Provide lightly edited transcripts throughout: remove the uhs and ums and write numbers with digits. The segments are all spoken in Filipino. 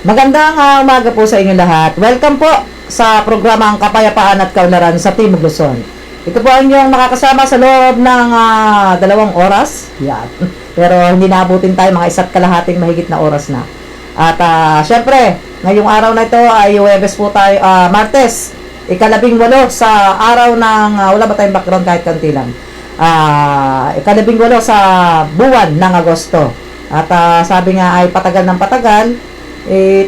Magandang umaga po sa inyo lahat. Welcome po sa programang Kapayapaan at Kaunlaran sa Timog Luzon. Ito po ang inyong makakasama sa loob ng 2 oras. Yan. Pero hindi naabutin tayo, mga 1.5 mahigit na oras na. At syempre, ngayong araw na ito ay Huwebes po tayo, Martes, 18 sa araw ng, wala ba tayong background kahit kanti lang? 18 sa buwan ng Agosto. At sabi nga ay patagal ng patagal,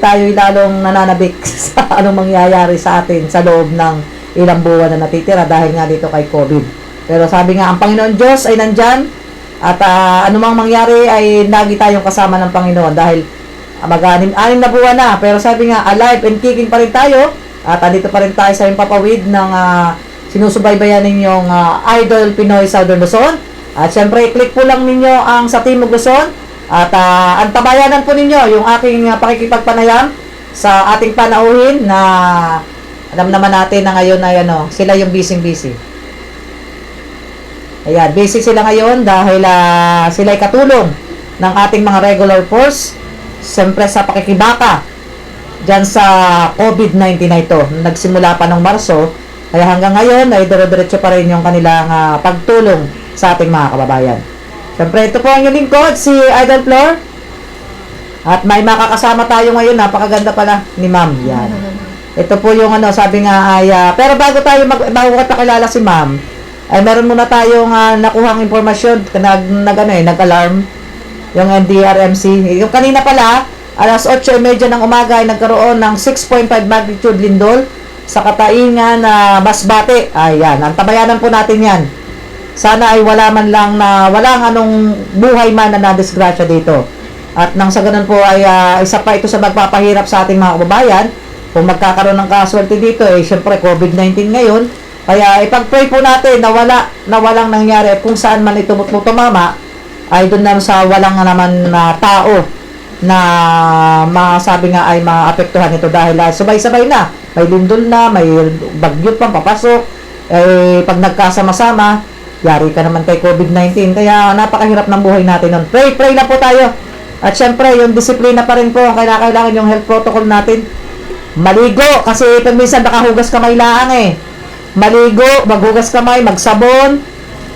tayo'y lalong nananabik sa anong mangyayari sa atin sa loob ng ilang buwan na natitira dahil nga dito kay COVID. Pero sabi nga, ang Panginoon Diyos ay nandyan at anumang mangyari ay lagi tayong kasama ng Panginoon dahil mag-anim na buwan na. Pero sabi nga, alive and kicking pa rin tayo at andito pa rin tayo sa impapawid ng sinusubaybayan ninyong Idol Pinoy Southern Luzon. At syempre, click po lang ninyo ang sa Timog Luzon. At antabayanan po ninyo yung aking pakikipagpanayam sa ating panauhin na alam naman natin na ngayon ay sila yung busy. Ayan, busy sila ngayon dahil sila ay katulong ng ating mga regular force siyempre sa pakikibaka dyan sa COVID-19 na ito. Nagsimula pa ng Marso, kaya hanggang ngayon ay dire-diretso pa rin yung kanilang pagtulong sa ating mga kababayan. Siyempre, ito po ang inyong lingkod, si Idol Flor. At may makakasama tayo ngayon, napakaganda pala ni Ma'am. Yan. Ito po yung sabi nga ay, pero bago bago kakilala si Ma'am, ay meron muna tayong nakuhang informasyon, nag-alarm, yung NDRMC. Yung kanina pala, alas 8:30 ng umaga ay nagkaroon ng 6.5 magnitude lindol sa Kataingan na Masbate. Ayan, antabayanan po natin yan. Sana ay wala man lang na walang anong buhay man na nadisgrasya dito. At nang sa ganun po ay isa pa ito sa magpapahirap sa ating mga kababayan. Kung magkakaroon ng casualty dito, syempre COVID-19 ngayon. Kaya ipag-pray po natin na walang nangyari. At kung saan man ito tumama, ay doon na sa walang naman na tao na masabi nga ay maapektuhan ito dahil sabay-sabay na. May lindol na, may bagyo pang papasok. Pag nagkasama-sama, yari ka naman kay COVID-19. Kaya napakahirap ng buhay natin nun. Pray na po tayo. At syempre, yung disiplina pa rin po ang kailangan yung health protocol natin. Maligo. Kasi pag minsan nakahugas kamay lang Maligo, maghugas kamay, magsabon,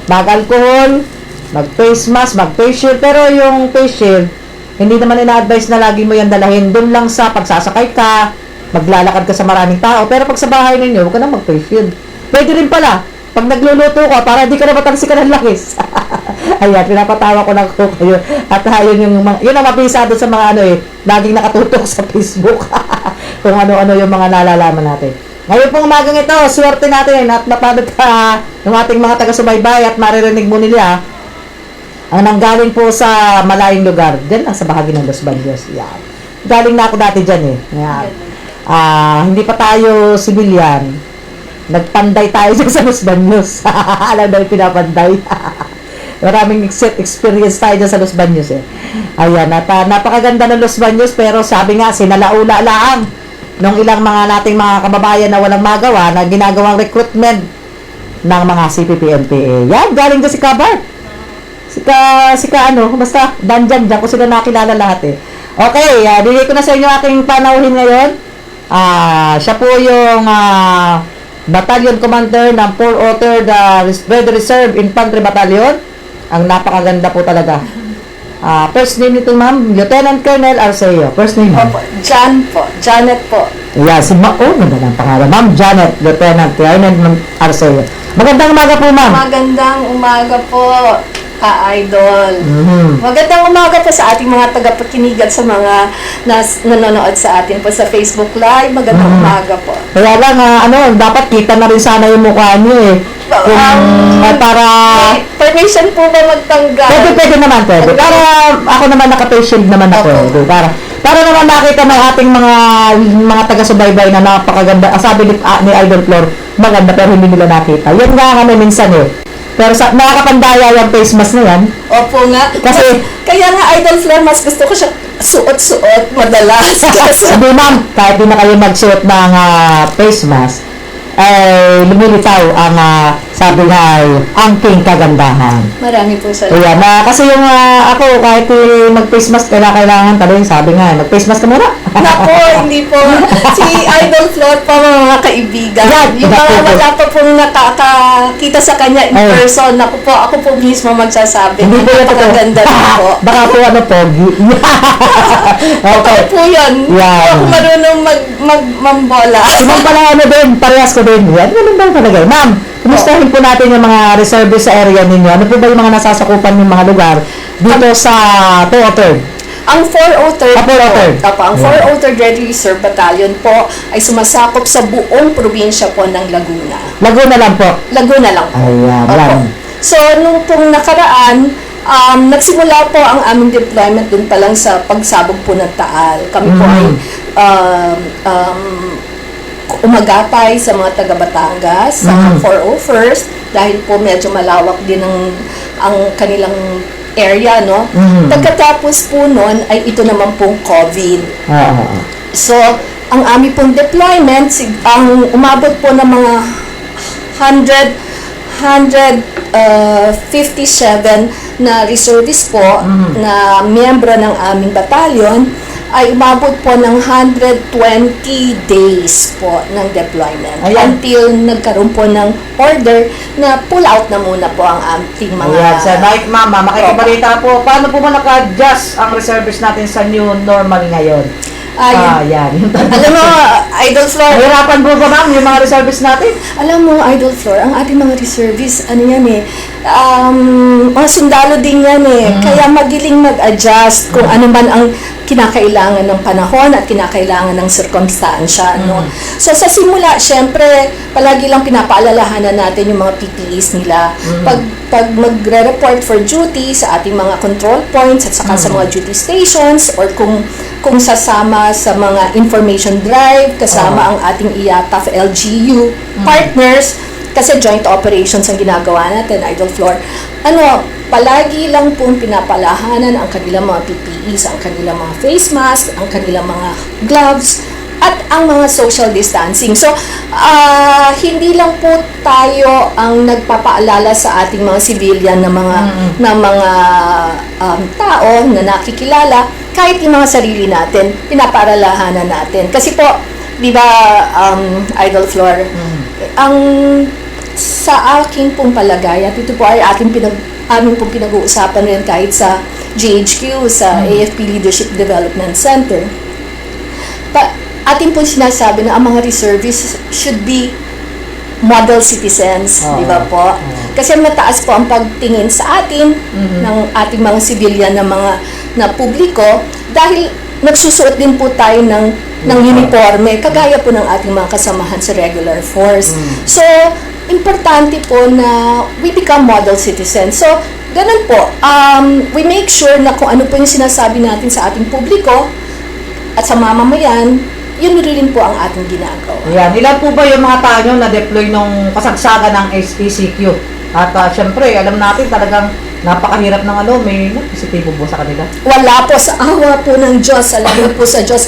mag-alcohol, mag-face mask, mag-face shield. Pero yung face shield, hindi naman ina-advise na lagi mo yan dalahin. Doon lang sa pagsasakay ka, maglalakad ka sa maraming tao. Pero pag sa bahay ninyo, huwag ka na mag-face shield. Pwede rin pala. Pag nagluluto ka, para di ka na matalsikan ng lakis. Ayan, pinapatawa ko lang ko kayo. At yun ang mapisa doon sa mga laging nakatutok sa Facebook. Kung ano-ano yung mga nalalaman natin. Ngayon pong umagang ito, swerte natin at napanood ka ng ating mga taga-subaybay at maririnig mo nila ang nanggaling po sa malayong lugar. Diyan lang sa bahagi ng Los Baños. Yan. Galing na ako dati dyan Yan. Hindi pa tayo civilian. Nagpanday tayo sa Los Baños. Alam na yung pinapanday. Maraming experience tayo dyan sa Los Baños Ayan, at napakaganda ng Los Baños, pero sabi nga, sinalaula lang nung ilang nating mga kababayan na walang magawa na ginagawang recruitment ng mga CPP-NPA. Yan, galing dyan si Kabart. Basta, dyan ko sila nakilala lahat Okay, bigay ko na sa inyo aking panauhin ngayon. Siya po yung Battalion Commander ng 4th Authored Red Reserve Infantry Battalion. Ang napakaganda po talaga. First name nito, ma'am, Lieutenant Colonel Arceo. First name, ma'am? Janet po. Yeah, ganda ng pangalan. Ma'am Janet, Lieutenant Colonel Arceo. Magandang umaga po, ma'am. Magandang umaga po, ka-idol. Magandang umaga po sa ating mga tagapakinig at sa mga nanonood sa atin po sa Facebook Live. Magandang umaga po. Kaya lang, dapat kita na rin sana yung mukha niyo para... Permission po ba magtanggal? Pwede naman. Para ako naman naka-face shield naman ako. Para naman nakita ng ating mga taga-subaybay na napakaganda. Sabi ni Idol Flor, maganda pero hindi nila nakita. Yan nga kami minsan Pero nakakapandaya yung face mask na yan. Opo nga. Kasi, kaya nga Idol Flor, mas gusto ko siya suot-suot madalas. Sabi ma'am, kahit di na kayo magsuot ng face mask, ay lumilitaw ang sabi nga ay angking kagandahan. Marami po sa Ayan, kasi yung ako kahit mag-face mask kailangan talagang sabi nga, mag-face mask ka muna. Nako, hindi po. Si Idol Flor po, mga kaibigan. Yan, Yung mga naku po. wala pa pong nakakita sa kanya in Oh. person, ako po mismo magsasabi. Hindi po yan totoo. Napakaganda rin po. Baka po pogi. Okay. Po yun. Yan. Ako marunong mambola. Ma'am pala din, parehas ko din. Yan, ganun ba talaga? Ma'am, kumustahin po natin yung mga reservists sa area ninyo. Ano po ba yung mga nasasakupan yung mga lugar dito sa 203? Ang 403 403. ang 403 Red Reserve Battalion po ay sumasakop sa buong probinsya po ng Laguna. Laguna lang po. Laguna lang po. Ayan, Opo. yan. So, nung pong nakaraan, nagsimula po ang aming deployment dun pa lang sa pagsabog po ng Taal. Kami po ay umagapay sa mga taga Batangas, sa 401st, dahil po medyo malawak din ang kanilang area, no? Pagkatapos po nun, ay ito naman pong COVID. So, ang aming pong deployment, ang umabot po ng mga 157 na reservists po na miyembro ng aming batalyon ay umabot po ng 120 days po ng deployment. Ayan. Until nagkaroon po ng order na pull out na muna po ang ating mga... Ayan, sa Mike Mama, makikibalita po, paano po ba naka-adjust ang reservists natin sa new normal ngayon? Yan. Alam mo, Idol Flor, Mahirapan po ba ma'am yung mga reservists natin? alam mo, Idol Flor, ang ating mga reservists, ano yan mga sundalo din yan Kaya magiling mag-adjust kung ano man ang kinakailangan ng panahon at kinakailangan ng sirkumstansya, no? So, sa simula, syempre, palagi lang pinapaalalahanan natin yung mga PPEs nila. Pag magre-report for duty sa ating mga control points at saka sa mga duty stations or kung sasama sa mga information drive kasama ang ating IATF LGU partners, kasi joint operations ang ginagawa natin, Idol Flor. Palagi lang pong pinapalahanan ang kanilang mga PPEs, ang kanilang mga face mask, ang kanilang mga gloves, at ang mga social distancing. So, hindi lang po tayo ang nagpapaalala sa ating mga civilian na mga tao na nakikilala, kahit yung mga sarili natin, pinapaalahanan natin. Kasi po, di ba, Idol Flor, ang sa aking pong palagay, at ito po ay aming pong pinag-uusapan rin kahit sa GHQ, sa AFP Leadership Development Center. Ating pong sinasabi na ang mga reservists should be model citizens, di ba po? Kasi mataas po ang pagtingin sa atin ng ating mga civilian na publiko dahil nagsusuot din po tayo ng uniforme kagaya po ng ating mga kasamahan sa regular force. So, importante po na we become model citizens. So, ganun po. We make sure na kung ano po yung sinasabi natin sa ating publiko at sa mamamayan, yun rin po ang ating ginagawa. Ayan, ilan po ba yung mga tao nyo na-deploy nung kasagsagan ng SPCQ? At syempre, alam natin talagang napakahirap ng may positibo po sa kanila. Wala po, sa awa po ng Diyos, salamat po sa Diyos.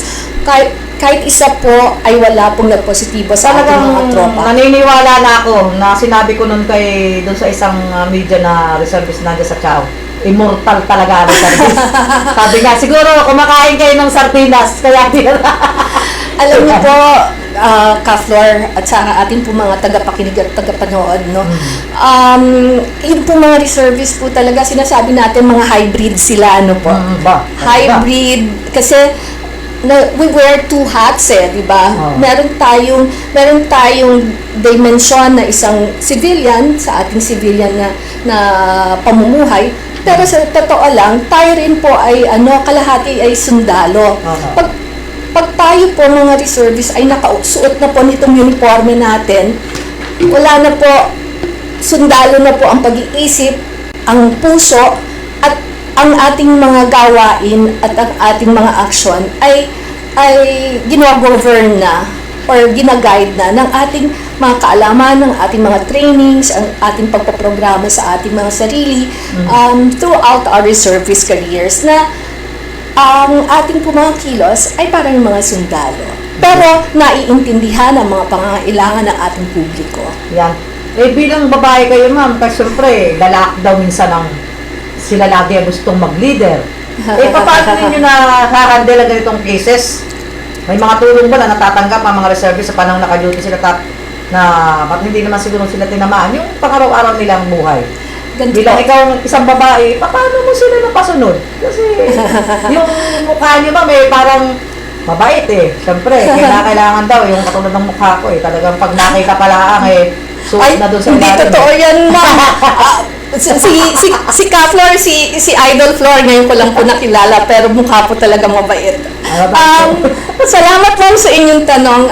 Kahit isa po ay wala pong nagpositibo sa ating mga tropa. Naniniwala na ako na sinabi ko nun doon sa isang media na reservist nandiyan sa Chao. Immortal talaga ang reservist. Sabi nga, siguro kumakain kayo ng sardinas, kaya Alam niyo po, Ka-Flor, at sa ating po mga tagapakinig at tagapanood, no? Yun po mga reservists po talaga, sinasabi natin mga hybrid sila, ano po? Hybrid, kasi we wear two hats di ba? Meron tayong dimension na isang civilian sa ating civilian na pamumuhay, pero sa totoo lang, tayo rin po ay kalahati ay sundalo. Pag tayo po mga reservists ay nakasuot na po nitong uniforme natin, wala na po, sundalo na po ang pag-iisip, ang puso, at ang ating mga gawain at ang ating mga aksyon ay ginagovern na or ginaguide na ng ating mga kaalaman, ng ating mga trainings, ang ating pagpaprograma sa ating mga sarili throughout our reservist careers na ang ating po mga kilos ay parang mga sundalo. Pero naiintindihan ang mga pangangailangan ng ating publiko. Yan. Eh, bilang babae kayo, ma'am, kasi syempre, lalak daw minsan ang sila lagi ang gustong mag-leader. Eh, paano ninyo na-handle ang ganitong cases? May mga tulong ba na natatanggap ang mga reservists sa panahon naka-duty sila na ba't hindi naman siguro sila tinamaan yung pang-araw-araw nilang buhay? Bilang ikaw isang babae, paano mo sila napasunod? Kasi yung mukha niyo, ma'am, eh, parang mabait eh. Siyempre, kailangan daw yung katulad ng mukha ko eh. Talagang pag nakita pala suot na doon sa hindi ilalim. totoo yan, ma'am. Si Ka Flor, si Idol Flor, ngayon ko lang po nakilala, pero mukha po talaga mabait. Salamat ma'am sa inyong tanong.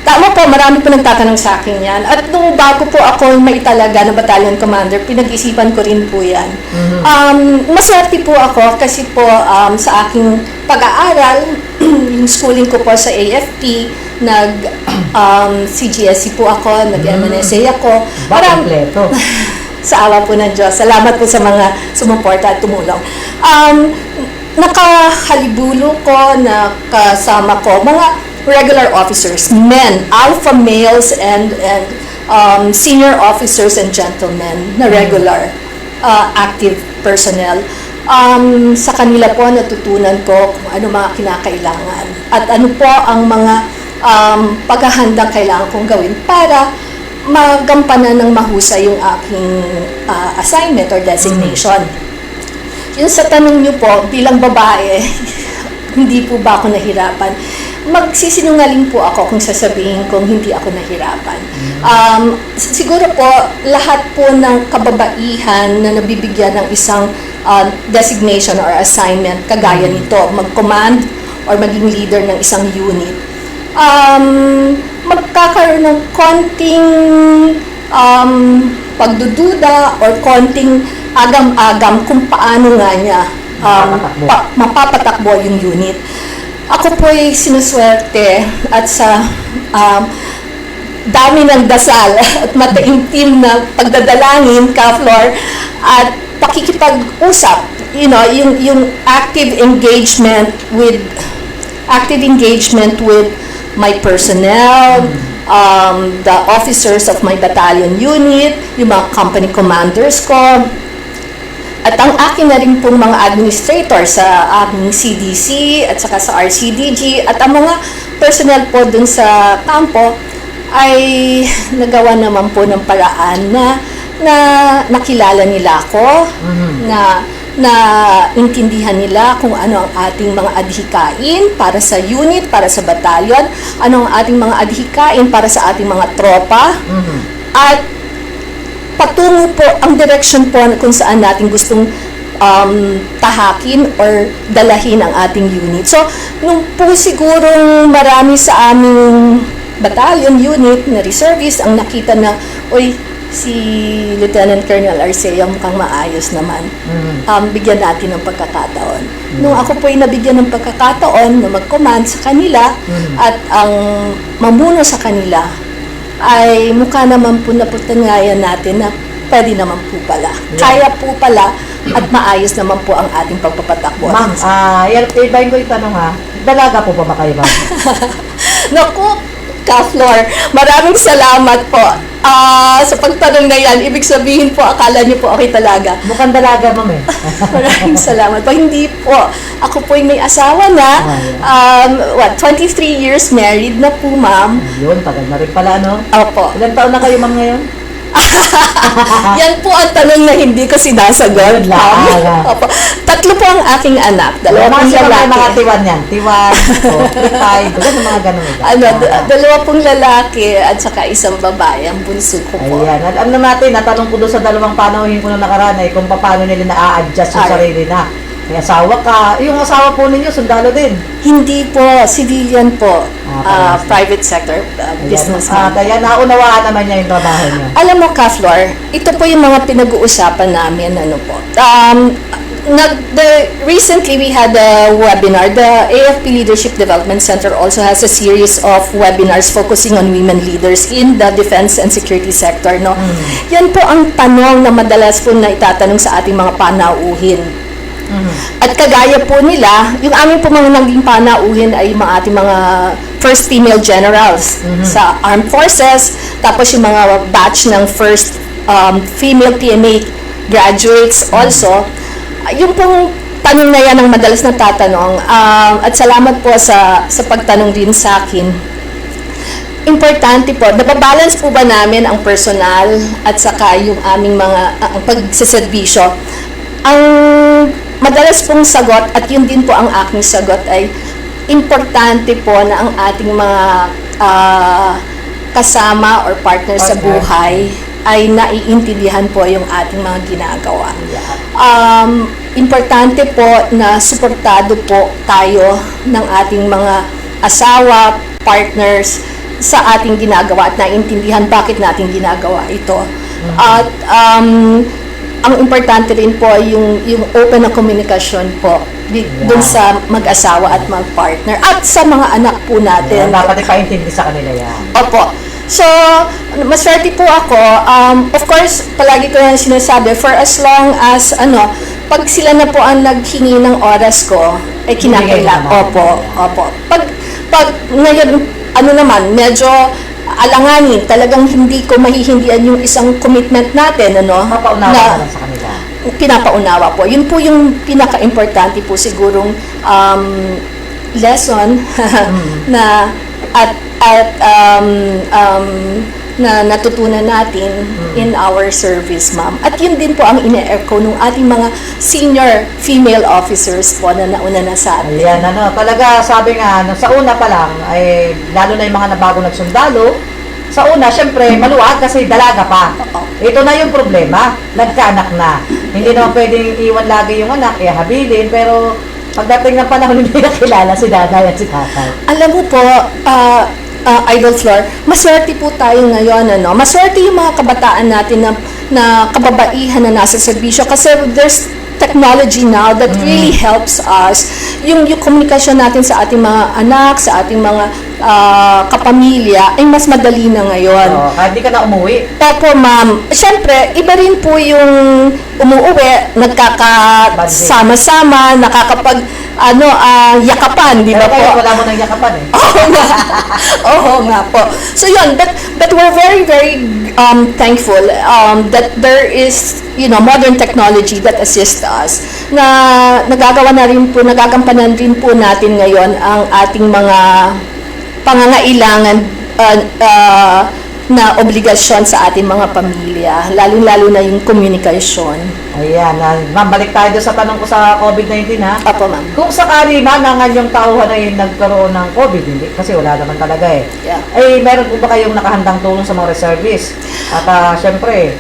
Tama po, marami po nagtatanong sa akin yan. At nung bago po ako maitalaga na battalion commander, pinag-isipan ko rin po yan. Maswerte po ako kasi po sa aking pag-aaral, yung schooling ko po sa AFP, CGSE po ako, nag-MNSA ako. Kompleto. Sa awa po ng Diyos. Salamat po sa mga sumuporta at tumulong. Nakahalibulo ko, nakasama ko, mga regular officers, men, alpha males, and senior officers and gentlemen na regular active personnel. Sa kanila po natutunan ko kung ano mga kinakailangan at ano po ang mga paghahandang kailangan kong gawin para magampanan ng mahusay yung aking assignment or designation. Yung sa tanong niyo po, bilang babae, hindi po ba ako nahirapan? Magsisinungaling po ako kung sasabihin kong hindi ako nahirapan. Siguro po, lahat po ng kababaihan na nabibigyan ng isang designation or assignment, kagaya nito, mag-command or maging leader ng isang unit, magkakaroon ng konting pagdududa or konting agam-agam kung paano nga niya mapapatakbo yung unit. Ako po ay sinuswerte at sa dami ng dasal at mataimtim na pagdadalangin, Ka Flor, at pakikipag-usap, yung active engagement with my personnel, the officers of my battalion unit, yung mga company commanders ko, at ang akin na rin pong mga administrator sa aming CDC at saka sa RCDG at ang mga personnel po dun sa kampo ay nagawa naman po ng paraan na nakilala nila ako, na intindihan nila kung ano ang ating mga adhikain para sa unit, para sa battalion, ano ang ating mga adhikain para sa ating mga tropa, at patungo po ang direction po kung saan natin gustong tahakin or dalahin ang ating unit. So, nung po sigurong marami sa aming battalion unit na reservist ang nakita na, oy, si Lieutenant Colonel Arceo mukhang maayos naman. Bigyan natin ng pagkakataon. Nung ako po ay nabigyan ng pagkakataon na mag-command sa kanila at ang mamuno sa kanila, ay mukha naman po na patunayan natin na pwede naman po pala. Kaya po pala at maayos naman po ang ating pagpapatakbo. Ma'am, ibahin ko yung tanong ha. Dalaga po ba kayo ba? Naku, Ka Flor, maraming salamat po. Sa pagtanong na yan, ibig sabihin po, akala niyo po okay talaga. Mukhang dalaga, ma'am eh. Maraming salamat po. Hindi po. Ako po ay may asawa na. 23 years married na po, ma'am. Yun, tagal na rin pala, no? Opo. Ilan taon na kayo, ma'am, ngayon? Yan po ang tanong na hindi ko sinasagot. Opo. 3 po ang aking anak. 2 pong lalaki. Mga tiwan yan. Tiwan, 3, 5, mga ganun. 2 pong lalaki at saka 1 babae. Ang bunso ko po. Ayan. Alam na natin, natanong ko doon sa 2 panahin ko na nakaraan ay kung paano nila na-a-adjust yung sarili na. May asawa ka. Yung asawa po ninyo, sundalo din. Hindi po. Civilian po. Private sector. Businessman. Kaya naunawaan naman niya yung trabaho niya. Alam mo, Ka Flor, ito po yung mga pinag-uusapan namin. Recently, we had a webinar. The AFP Leadership Development Center also has a series of webinars focusing on women leaders in the defense and security sector. Yan po ang tanong na madalas po na itatanong sa ating mga panauhin. At kagaya po nila, yung aming po mga naging panauhin ay mga ating mga first female generals sa armed forces, tapos yung mga batch ng first female PMA graduates also. Yung pong tanong na yan ang madalas na tatanong, at salamat po sa pagtanong din sa akin. Importante po, nababalance po ba namin ang personal at saka yung aming mga pagsiservisyo? Ang madalas pong sagot, at yun din po ang aking sagot, ay importante po na ang ating mga kasama or partner sa buhay ay naiintindihan po yung ating mga ginagawa. Importante po na suportado po tayo ng ating mga asawa, partners sa ating ginagawa at naiintindihan bakit natin ginagawa ito. At ang importante rin po yung open na komunikasyon po dun sa mag-asawa at mag-partner at sa mga anak po natin. Dapat ipaintindi sa kanila yan. Opo. So, maswerte po ako. Of course, palagi ko yan sinasabi, for as long as, pag sila na po ang naghingi ng oras ko, ay kinakailangan. Opo. Pag ngayon, naman, medyo alanganin, talagang hindi ko mahihindihan yung isang commitment natin, Papaunawa na lang sa kanila. Pinapaunawa po. Yun po yung pinaka-importante po sigurong lesson na na natutunan natin in our service, ma'am. At yun din po ang ine-echo ng ating mga senior female officers po na nauna na sa atin. Ayan, talaga sabi nga, sa una pa lang, ay lalo na yung mga nabago nagsundalo, sa una, syempre, maluwag kasi dalaga pa. Ito na yung problema, nagkaanak na. Hindi naman pwedeng iwan lagi yung anak, habilin, pero pagdating ng panahon, hindi nakilala si nanay at si tatay. Alam mo po, Idol Flor, maswerte po tayo ngayon, maswerte yung mga kabataan natin na kababaihan na nasa serbisyo kasi there's technology now that really helps us. Yung komunikasyon natin sa ating mga anak, sa ating mga kapamilya ay mas madali na ngayon. Kahit di ka na umuwi. Opo, ma'am. Siyempre, iba rin po yung umuwi, nagkakasama-sama, yakapan, di ba po? Pero wala mo nang yakapan eh. Oo nga po. So yun, but we're very, very thankful that there is, modern technology that assists us na nagagampanan rin po natin ngayon ang ating mga pangangailangan na obligasyon sa ating mga pamilya, lalo-lalo na yung komunikasyon. Ayan, ma'am, balik tayo sa tanong ko sa COVID-19 ha. Apo, ma'am. Kung sakali manangan yung tauhan na yung nagkaroon ng COVID, hindi, kasi wala naman talaga eh. Yeah. Ay, meron po ba kayong nakahandang tulong sa mga reservists? At syempre,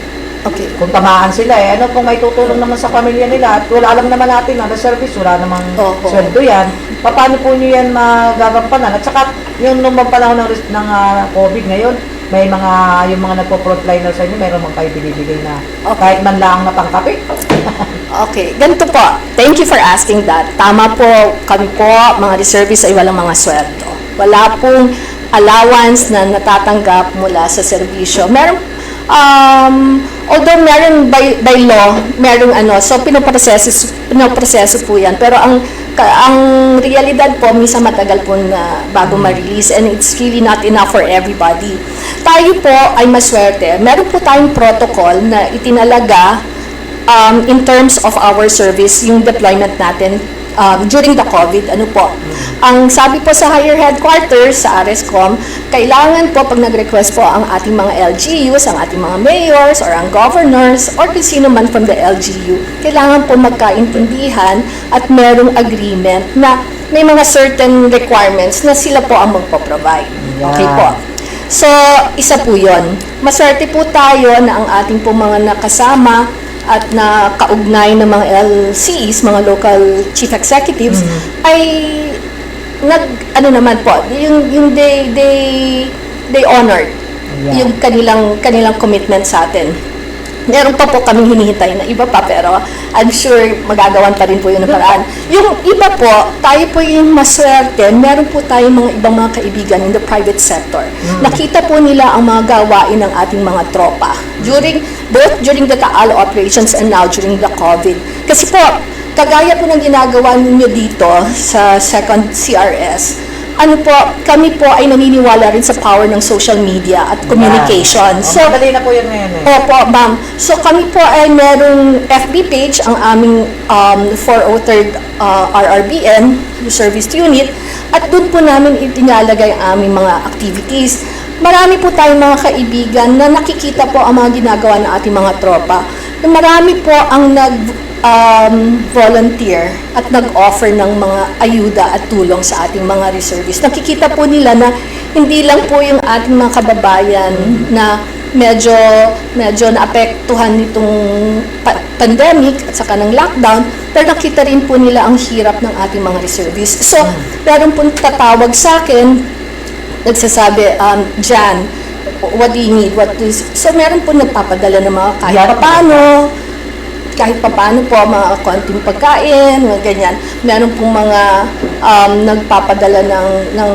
Okay. kung tamaan sila ano kung may tutulong naman sa pamilya nila at wala alam naman natin na reservists, wala namang sweldo yan. Paano po nyo yan magagampanan? At saka, yung nung panahon ng COVID ngayon, may yung mga nagpo-frontliner sa inyo, mayroon mga kayo binibigay na kahit man lang na pangkape? Okay, ganito po. Thank you for asking that. Tama po, kami po, mga reservists ay walang mga sweldo. Wala pong allowance na natatanggap mula sa serbisyo. Meron, although meron by law, merong so pinoproseso po yan. Pero ang realidad po, minsan matagal po na bago ma-release and it's really not enough for everybody. Tayo po ay maswerte. Meron po tayong protocol na itinalaga in terms of our service, yung deployment natin during the COVID, ang sabi po sa higher headquarters, sa RSCOM, kailangan po pag nag-request po ang ating mga LGUs, ang ating mga mayors, or ang governors, or kung sino man from the LGU, kailangan po magkaintindihan at merong agreement na may mga certain requirements na sila po ang magpo-provide. Okay po. So, isa po yun. Maswerte po tayo na ang ating po mga nakasama at na kaugnay ng mga LCs, mga local chief executives, ay naman po, yung they honored yung kanilang commitment sa atin. Meron pa po kaming hinihintay na iba pa, pero I'm sure magagawan pa rin po yun ng paraan. Yung iba po, tayo po yung maswerte, meron po tayong mga ibang mga kaibigan in the private sector. Nakita po nila ang mga gawain ng ating mga tropa both during the Taal operations and now during the COVID. Kasi po, kagaya po ng ginagawa ninyo dito sa second CRS, ano po, kami po ay naniniwala rin sa power ng social media at communication. So, madali na po yun ngayon eh. Opo, ma'am. So kami po ay merong FB page, ang aming 403rd RRBN, Reservist Unit, at doon po namin itinalagay ang aming mga activities. Marami po tayong mga kaibigan na nakikita po ang mga ginagawa ng ating mga tropa. Marami po ang volunteer at nag-offer ng mga ayuda at tulong sa ating mga reservists. Nakikita po nila na hindi lang po yung ating mga kababayan na medyo naapektuhan nitong pandemic at saka ng lockdown, pero nakita rin po nila ang hirap ng ating mga reservists. So, meron po tatawag sa akin, nagsasabi, Jan, what do you need? So, meron po nagpapadala ng mga kahit papaano po, mga konting pagkain, mga ganyan. Meron pong mga nagpapadala ng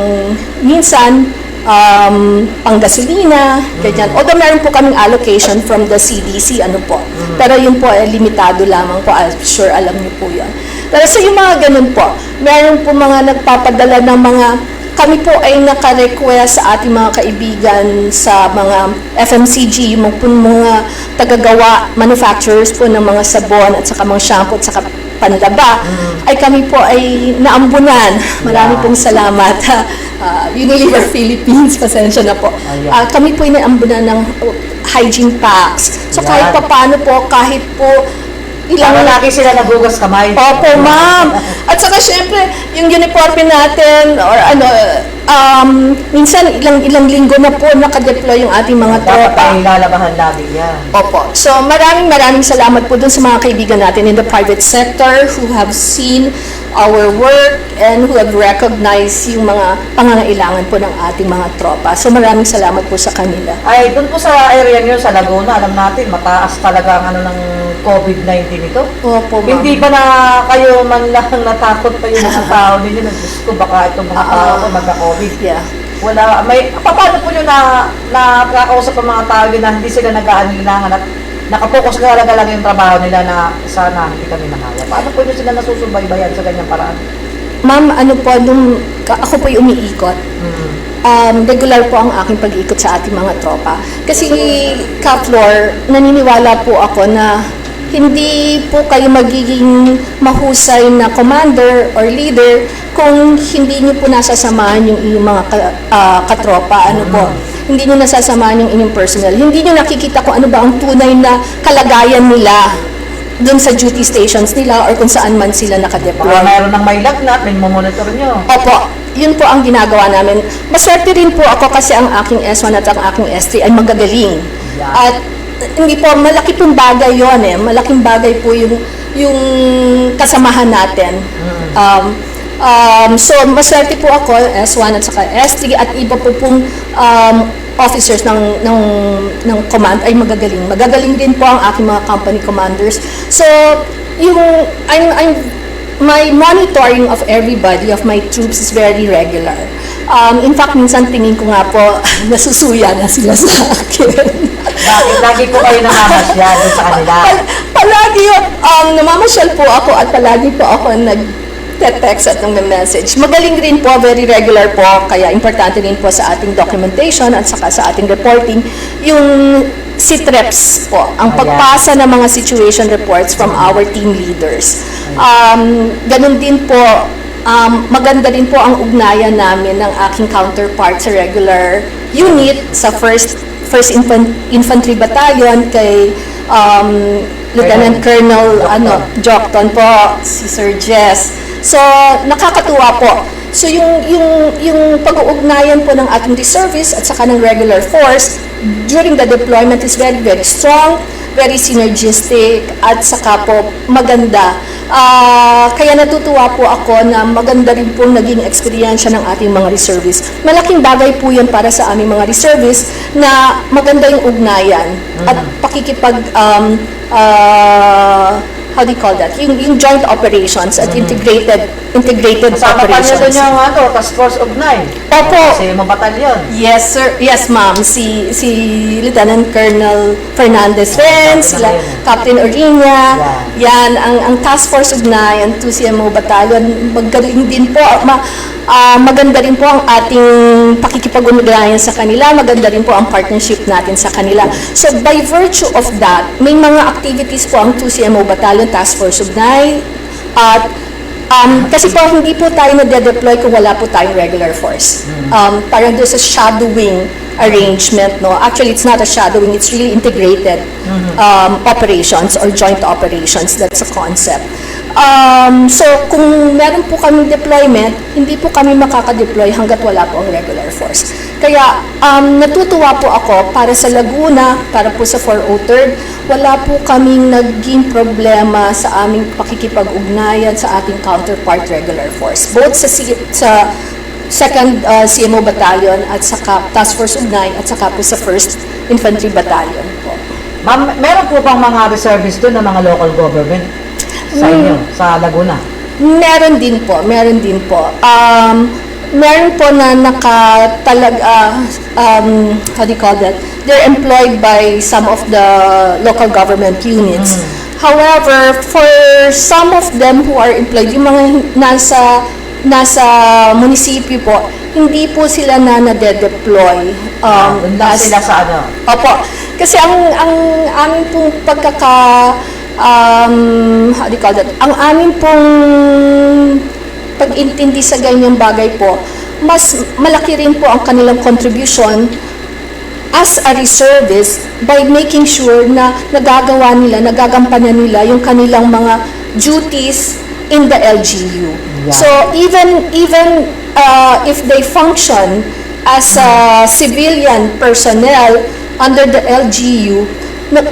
minsan, panggasolina, ganyan. Although meron po kaming allocation from the CDC, pero yun po, limitado lamang po. I'm sure alam niyo po yan. Pero so yung mga ganun po, meron po mga nagpapadala ng mga, kami po ay naka-request sa ating mga kaibigan sa mga FMCG, mga tagagawa, manufacturers po ng mga sabon at saka mga shampoo at saka panlaba, ay kami po ay naambunan. Marami pong salamat. Unilever Philippines, pasensya na po. Kami po ay naambunan ng hygiene packs. So kahit paano po, kahit po Para lagi sila nagugas kamay. Opo, ma'am. At saka syempre, yung uniforme natin, or minsan ilang linggo na po nakadeploy yung ating mga tropa. Dapat ay lalabahan lagi yan. Opo. So maraming salamat po dun sa mga kaibigan natin in the private sector who have seen our work and who have recognized yung mga pangangailangan po ng ating mga tropa. So maraming salamat po sa kanila. Ay, dun po sa area nyo, sa Laguna, alam natin, mataas talaga ang ng COVID-19 ito. Opo, ma'am. Hindi ba na kayo man lang natakot pa yung mga tao ninyo? Diyos ko, baka itong mga tao ko magka-COVID. Yeah. Wala, paano po nyo nakakausap ang mga tao na hindi sila nag-aanilangan at nakapokus na talaga lang yung trabaho nila na sana hindi kami nakaya? Paano po nyo sila nasusubaybayan sa ganyang paraan? Ma'am, ako po yung umiikot. Regular po ang aking pag-ikot sa ating mga tropa. Kasi ka-floor, naniniwala po ako na hindi po kayo magiging mahusay na commander or leader kung hindi niyo po nasasamahan yung inyong mga katropa. Hindi niyo nasasamahan yung inyong personal. Hindi niyo nakikita kung ano ba ang tunay na kalagayan nila doon sa duty stations nila or kung saan man sila nakadeploy. Baka mayroon ng may lagnat, may monitor nyo. Opo, yun po ang ginagawa namin. Maswerte rin po ako kasi ang aking S1 at ang aking S3 ay magagaling. Yeah. At hindi po, malaki pong bagay yun eh. Malaking bagay po yung kasamahan natin. So, maswerte po ako, S1 at saka S3 at iba po pong officers ng command ay magagaling. Magagaling din po ang aking mga company commanders. So, my monitoring of everybody, of my troops is very regular. In fact, minsan tingin ko nga po, nasusuya na sila sa akin. Bakit lagi po kayo namamasyal sa kanila? Palagi namamasyal po ako at palagi po ako nag-text at nag-message. Magaling rin po, very regular po, kaya importante rin po sa ating documentation at saka sa ating reporting, yung SITREPs po, ang pagpasa ng mga situation reports from our team leaders. Ganun din po, maganda din po ang ugnayan namin ng aking counterpart sa regular unit sa First Infantry Battalion kay Lieutenant Colonel Jokton po, si Sir Jess. So, nakakatuwa po. So, yung pag-uugnayan po ng ating reservists at saka ng regular force during the deployment is very, very strong, very synergistic, at saka po maganda. Kaya natutuwa po ako na maganda rin po naging eksperyensya ng ating mga reservists. Malaking bagay po yan para sa aming mga reservists na maganda yung ugnayan at pakikipag how do you call that? Yung joint operations at integrated Kasama pa niya doon operations. yung Task Force of 9. Opo. Kasi yung batalyon. Yes, sir. Yes, ma'am. Si Lieutenant Colonel Fernandez rin, sila Captain Oriña. Yan, ang Task Force of 9, ang 2 CMO Battalion, magaling din po. Maganda rin po ang ating pakikipag-ugnayan sa kanila. Maganda rin po ang partnership natin sa kanila. So, by virtue of that, may mga activities po ang 2 CMO Battalion, Task Force of 9, at kasi po hindi po tayo na-deploy kung wala po tayong regular force. Parang there's a shadowing arrangement, no? Actually, it's not a shadowing, it's really integrated operations or joint operations. That's a concept. So, kung meron po kaming deployment, hindi po kami makaka-deploy hanggat wala po ang regular force. Kaya, natutuwa po ako para sa Laguna, para po sa 403rd, wala po kaming naging problema sa aming pakikipag-ugnayan sa ating counterpart regular force. Both sa 2nd CMO Battalion at saka Task Force of 9 at saka po sa 1st Infantry Battalion po. Ma'am, meron po bang mga reservists doon ng mga local government sa inyo, sa Laguna? Meron din po. Meron po na how do you call that? They're employed by some of the local government units. However, for some of them who are employed, yung mga nasa munisipyo po, hindi po sila na-deploy. Doon lang sila sa ano? Opo. Kasi ang aming pong how do you call that? Ang aming pong pag-intindi sa ganyang bagay po, mas malaki rin po ang kanilang contribution as a reservist by making sure na nagagampanan nila yung kanilang mga duties in the LGU. Yeah. So even if they function as civilian personnel under the LGU,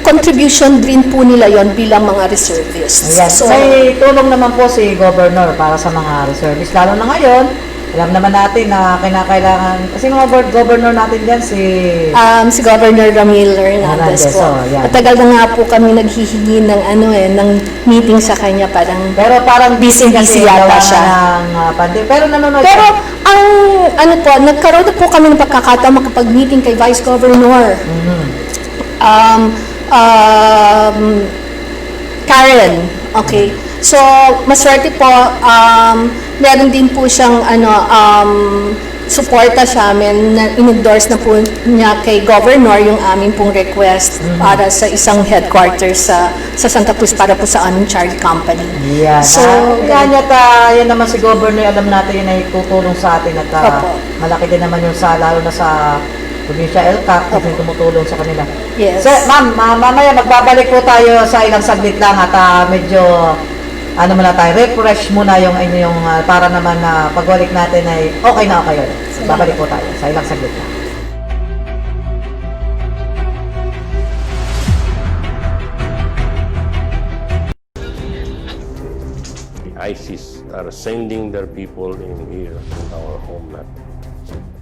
contribution din po nila yon bilang mga reservists. Yes. So, may tulong naman po si Governor para sa mga reservists. Lalo na ngayon, alam naman natin na kinakailangan, kasi mga governor natin dyan si Governor Ramil Hernandez po. Matagal na nga po kami naghihingi ng ng meeting sa kanya, pero parang busy yata siya. Pero nanonood Pero nagkaroon na po kami ng pagkakataon makapag-meeting kay Vice Governor. Karen, okay. So, maswerte po, meron din po siyang suporta sa amin na in-endorse na po niya kay Governor yung aming pong request para sa isang headquarters sa Santa Cruz para po sa aming Charlie Company. Yeah. So, yan naman si Governor, alam natin yun ay tutulong sa atin at malaki din naman yung lalo na sa probinsya LCAC, yung tumutulong sa kanila. yes. So, ma'am, mamaya magbabalik po tayo sa ilang saglit lang at medyo muna tayo, refresh muna yung inyong para naman na pagbalik natin ay okay na okay yun. Babalik po tayo sa ilang saglit lang. The ISIS are sending their people in here, in our homeland.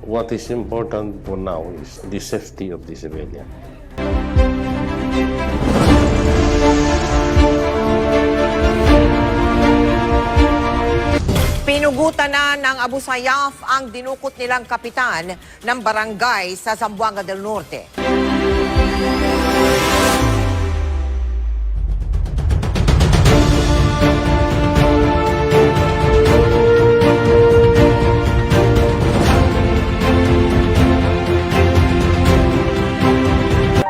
What is important for now is the safety of the civilian. Pinugutan na ng Abu Sayyaf ang dinukot nilang kapitan ng barangay sa Zamboanga del Norte.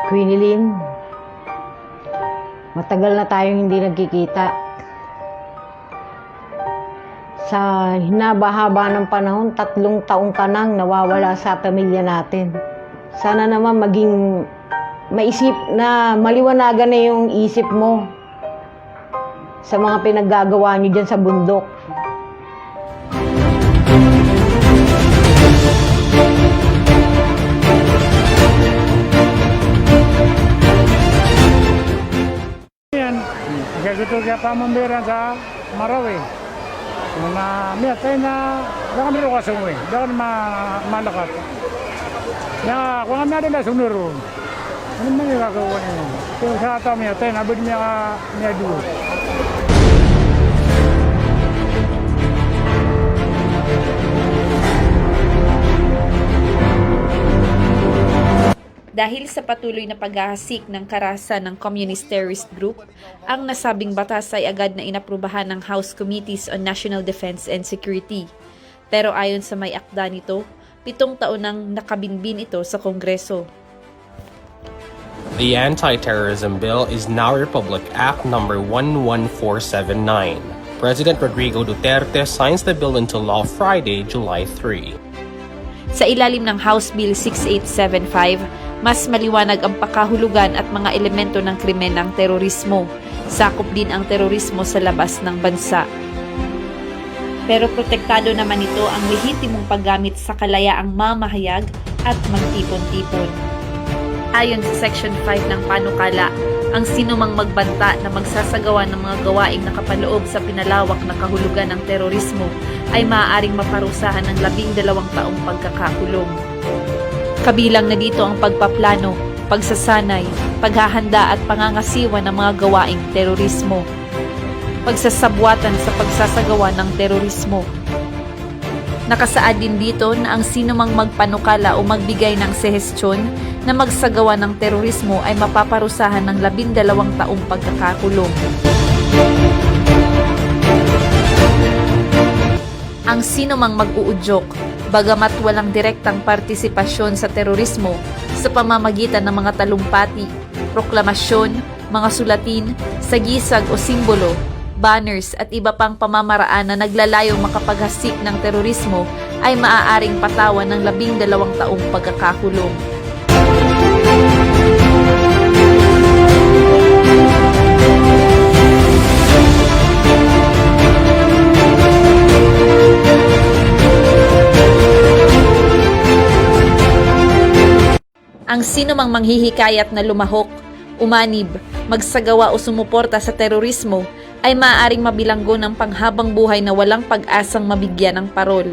Quinilyn, matagal na tayong hindi nagkikita. Sa hinaba-haba ng panahon, 3 taong ka nang nawawala sa pamilya natin. Sana naman maging maisip na maliwanagan na yung isip mo sa mga pinaggagawa niyo dyan sa bundok. Gitu kaya pamambiran sa Marawi. Na miya tayo na kami rin kasungwi. Dakan malakat. Ya, kung kami natin na sunurun. Ano man yung gagawa niya? Pero sa ata niya, tayo nabid niya dulo. Dahil sa patuloy na paghahasik ng karahasan ng Communist Terrorist Group, ang nasabing batas ay agad na inaprubahan ng House Committees on National Defense and Security. Pero ayon sa may akda nito, 7 taon nang nakabinbin ito sa Kongreso. The Anti-Terrorism Bill is now Republic Act number 11479. President Rodrigo Duterte signs the bill into law Friday, July 3. Sa ilalim ng House Bill 6875, mas maliwanag ang pakahulugan at mga elemento ng krimen ng terorismo. Sakop din ang terorismo sa labas ng bansa. Pero protektado naman ito ang lehitimong paggamit sa kalayaang mamahayag at magtipon-tipon. Ayon sa Section 5 ng panukala, ang sinumang magbanta na magsasagawa ng mga gawaing nakapaloob sa pinalawak na kahulugan ng terorismo ay maaaring maparusahan ng 12 taong pagkakakulong. Kabilang na dito ang pagpaplano, pagsasanay, paghahanda at pangangasiwa ng mga gawaing terorismo, pagsasabwatan sa pagsasagawa ng terorismo. Nakasaad din dito na ang sinumang magpanukala o magbigay ng sehestyon na magsagawa ng terorismo ay mapaparusahan ng 12 taong pagkakakulong. Ang sinumang mag-uudyok, bagamat walang direktang partisipasyon sa terorismo sa pamamagitan ng mga talumpati, proklamasyon, mga sulatin, sagisag o simbolo, banners at iba pang pamamaraan na naglalayong makapaghasik ng terorismo ay maaaring patawan ng 12 taong pagkakakulong. Ang sinumang manghihikayat na lumahok, umanib, magsagawa o sumuporta sa terorismo ay maaaring mabilanggo ng panghabang buhay na walang pag-asang mabigyan ng parol.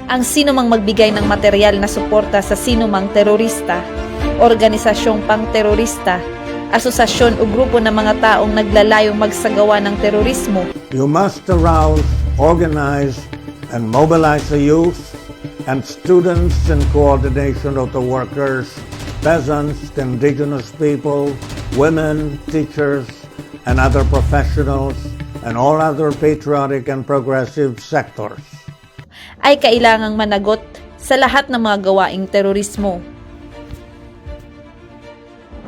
Ang sinumang magbigay ng material na suporta sa sinumang terorista, organisasyong pang-terorista, asosasyon o grupo ng mga taong naglalayong magsagawa ng terorismo. You must arouse, organize, and mobilize the youth and students in coordination of the workers, peasants, indigenous people, women, teachers, and other professionals, and all other patriotic and progressive sectors. Ay kailangang managot sa lahat ng mga gawaing terorismo.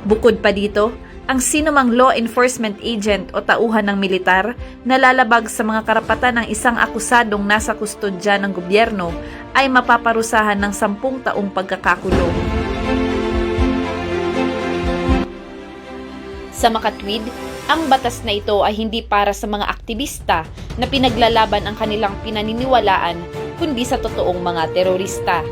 Bukod pa dito, ang sinumang law enforcement agent o tauhan ng militar na lalabag sa mga karapatan ng isang akusadong nasa kustodya ng gobyerno ay mapaparusahan ng 10 taong pagkakakulong. Sa makatwid, ang batas na ito ay hindi para sa mga aktivista na pinaglalaban ang kanilang pinaniniwalaan, kundi sa totoong mga terorista.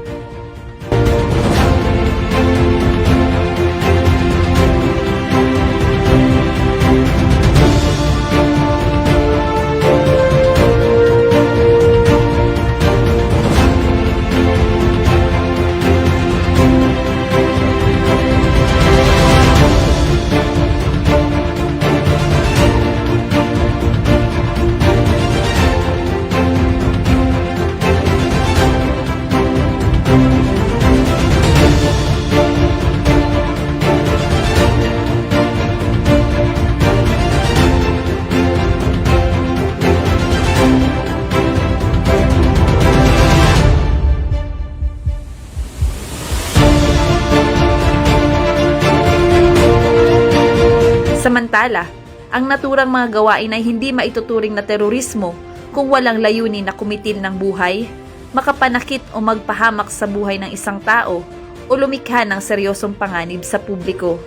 Samantala, ang naturang mga gawain ay hindi maituturing na terorismo kung walang layunin na kumitil ng buhay, makapanakit o magpahamak sa buhay ng isang tao o lumikha ng seryosong panganib sa publiko.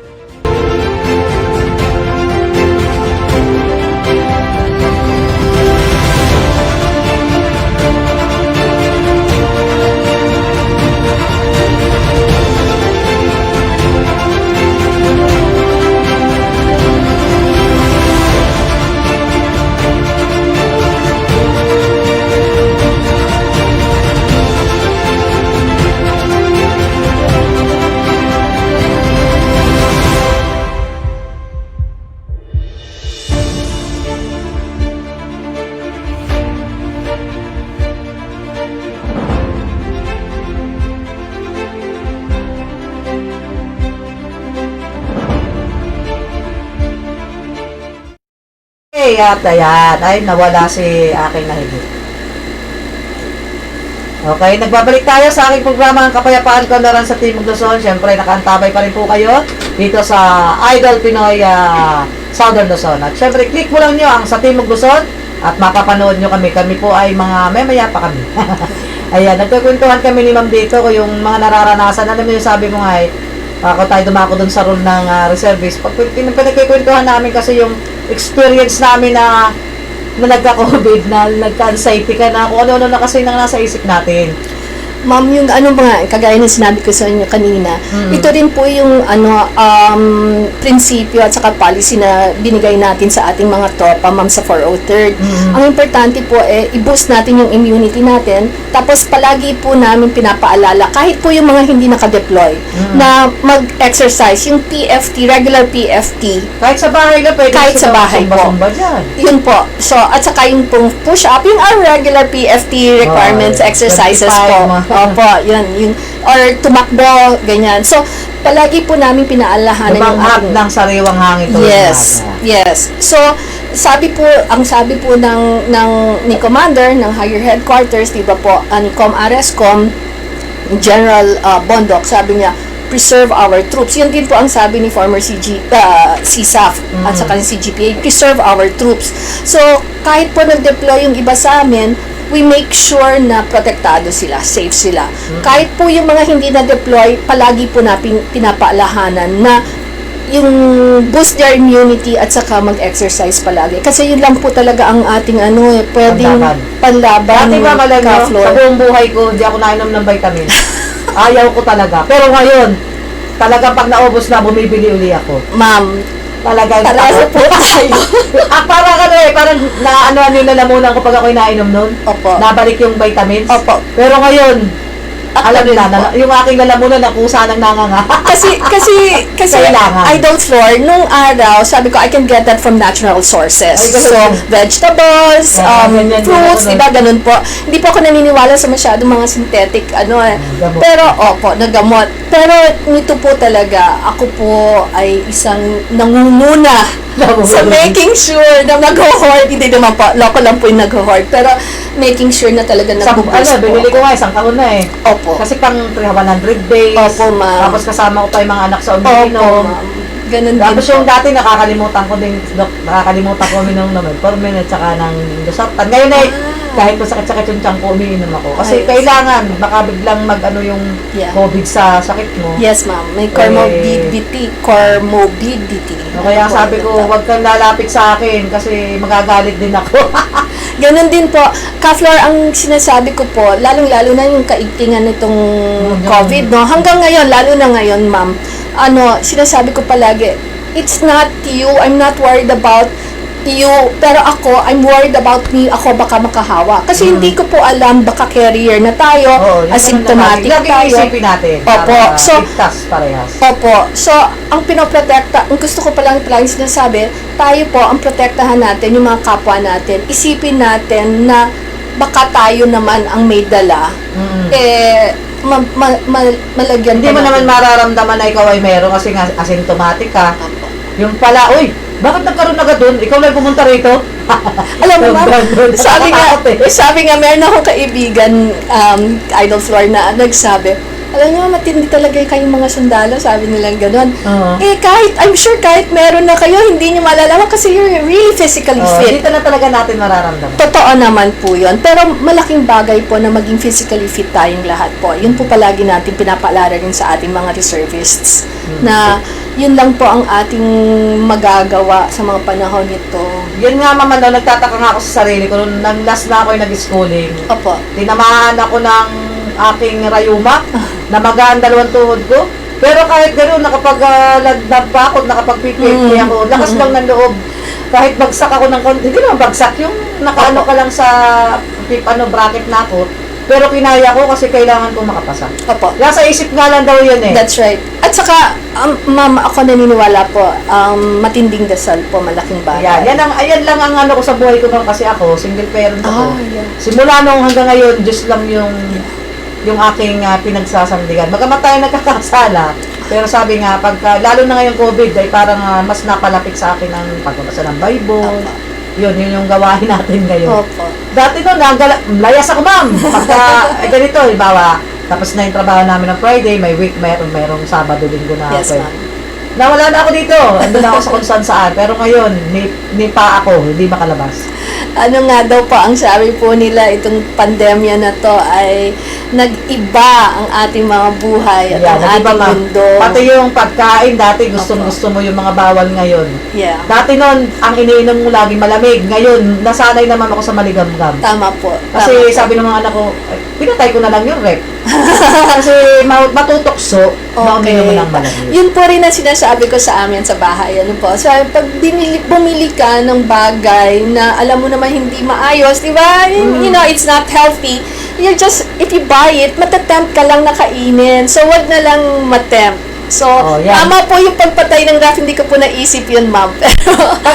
at ayan, ay nawala si aking nahigit. Okay, nagbabalik tayo sa aking programa ang Kapayapaan Kaunlaran sa Timog Luzon. Siyempre, nakaantabay pa rin po kayo dito sa Idol Pinoy Southern Luzon. At siyempre, click mo lang nyo ang sa Timog Luzon at mapapanood nyo kami. Kami po ay mga memaya pa kami. Ayan, nagkukwentuhan kami ni Ma'am dito kung yung mga nararanasan. Alam mo yung sabi mo nga ako tayo dumako dun sa role ng reservist. Pag pinagkikwentuhan namin kasi yung experience namin na nagka-COVID, na nagka-anxiety ka na, kung ano-ano na kasi nang nasa isip natin. Ma'am, yung ano mga, kagaya ng sinabi ko sa inyo kanina, ito rin po yung prinsipyo at saka policy na binigay natin sa ating mga tropa, ma'am, sa 403rd. Ang importante po, i-boost natin yung immunity natin, tapos palagi po namin pinapaalala, kahit po yung mga hindi naka-deploy, na mag-exercise, yung PFT, regular PFT. Kahit sa bahay na pwede. Kahit sa bahay po. Yun po. So, at saka yung pong push-up, yung our regular PFT requirements, exercises po. Opo, yun, or tumakbo, ganyan. So, palagi po namin pinaalahanan yung ating ng sariwang hangin. Yes. So, ang sabi po ni Commander ng Higher Headquarters, di ba po, ni Com General Bondok, sabi niya, preserve our troops. Yan din po ang sabi ni former CSAF at saka ni CGPA, preserve our troops. So, kahit po nag-deploy yung iba sa amin, we make sure na protektado sila, safe sila. Kahit po yung mga hindi na-deploy, palagi po na pinapaalahanan na yung boost their immunity at saka mag-exercise palagi. Kasi yun lang po talaga ang ating pwedeng panlaban. Dati ba sa buong buhay ko, hindi ako nainom ng vitamin. Ayaw ko talaga. Pero ngayon, talagang pag naubos na, bumibili uli ako. Ma'am, talagang pareho po tayo. Parang naano yung lalamunan ko pag ako'y nainom nun. Opo. Nabalik yung vitamins. Opo. Pero ngayon, alam nila, yung aking lalamunan na kusa ng nanganga. kasi idol floor, nung araw, sabi ko, I can get that from natural sources. So, vegetables, fruits, diba, ganun po. Hindi po ako naniniwala sa masyadong mga synthetic, pero, nagamot. Pero, nito po talaga, ako po ay isang nangunguna sa making sure na nag-hoard. Hindi naman po, loko lang po yung nag-hoard. Pero, making sure na talaga nag-boost po. Binili ko nga, isang kahon na Opo. Kasi pang 100 days. Opo, ma'am. Tapos kasama ko pa yung mga anak sa umiinom. Ganun din. Tapos yung dati nakakalimutan ko uminom ng metformin at saka ng losartan. Ngayon kahit masakit-sakit yung tiyan ko, umiinom ako. Kasi kailangan, baka biglang yung COVID sa sakit mo. Yes, ma'am. May comorbidity. Kaya sabi ko, huwag kang lalapit sa akin kasi magagalit din ako. Ganun din po. Ka-Flor, ang sinasabi ko po, lalong-lalo na yung kaigtingan nitong COVID, no? Hanggang ngayon, lalo na ngayon, ma'am, sinasabi ko palagi, it's not you, I'm not worried about you, pero ako, I'm worried about me, ako baka makahawa. Kasi hindi ko po alam, baka carrier na tayo, asymptomatic tayo. Isipin natin. Opo. So, parehas. Opo. So, ang pinoprotekta, ang gusto ko palagi sinasabi, tayo po, ang protektahan natin, yung mga kapwa natin, isipin natin na baka tayo naman ang may dala, malagyan. Hindi mo naman mararamdaman na ikaw ay meron kasi nga asymptomatic ka. Yung pala, bakit nagkaroon na ka doon? Ikaw lang pumunta rito? Alam mo, ma'am, sabi nga, meron akong kaibigan, idol floor na nagsabi, alam niyo, matindi talaga kayong mga sundalo, sabi nilang gano'n. I'm sure kahit meron na kayo, hindi niyo malalaman kasi you're really physically fit. Dito na talaga natin mararamdaman. Totoo naman po yun. Pero malaking bagay po na maging physically fit tayong lahat po. Yun po palagi natin pinapaalala rin sa ating mga reservists. Na yun lang po ang ating magagawa sa mga panahon nito. Yun nga, mama, nagtataka nga ako sa sarili ko. Nung last na ako yung nag-schooling. Opo. Tinamaan ako ng aking rayuma na magaan dalawang tuhod ko. Pero kahit gano'n, nakapag-nagpakot, nakapag-PPFP ako, lakas lang ng loob. Kahit bagsak ako ng konti, hindi naman bagsak, yung nakaano ka lang sa bracket na ako, pero kinaya ko kasi kailangan kong makapasa. Opo. Nasa isip nga lang daw yun That's right. At saka, ma'am, ako naniniwala po, matinding dasal po, malaking bagay. Ayan lang ang ko sa buhay ko kasi ako, single parent ako. Simula nung hanggang ngayon, Diyos lang yung aking pinagsasandigan. Bagamat tayo nagkakasala, pero sabi nga, lalo na ngayong COVID, ay parang mas napalapit sa akin ang pagbabasa ng Bible, Yun yung gawain natin ngayon. Opo. Dati noon, layas ako, ma'am. Pagka, ganito, ibawa, tapos na yung trabaho namin ng Friday, may week, merong Sabado, Linggo na. Yes, pwede. ma'am. Nawala na ako dito. Andun ako sa kung saan. Pero ngayon, ni pa ako, hindi makalabas. Ano nga daw po ang sabi po nila, itong pandemya na to ay nag-iba ang ating mga buhay at ang nag-iba, ating ma'am. mundo. Pati yung pagkain, dati gusto mo yung mga bawal ngayon. Yeah. Dati noon, ang iniinom mo lagi malamig. Ngayon, nasanay naman ako sa maligam-gam. Tama po. Kasi Tama po. sabi ng mga anak ko, pinatay ko na lang yung rep. Kasi matutokso na uminom mo ng malamig. Yun po rin ang sinasabi ko sa amin sa bahay. Ano po? So, pag bumili ka ng bagay na alam mo naman hindi maayos, di ba? You know, it's not healthy. You're just, if you buy it, matatempt ka lang na kainin. So, wag na lang matempt. So, yan. tama po yung pagpatay ng ref, hindi ko po naisip yun, ma'am.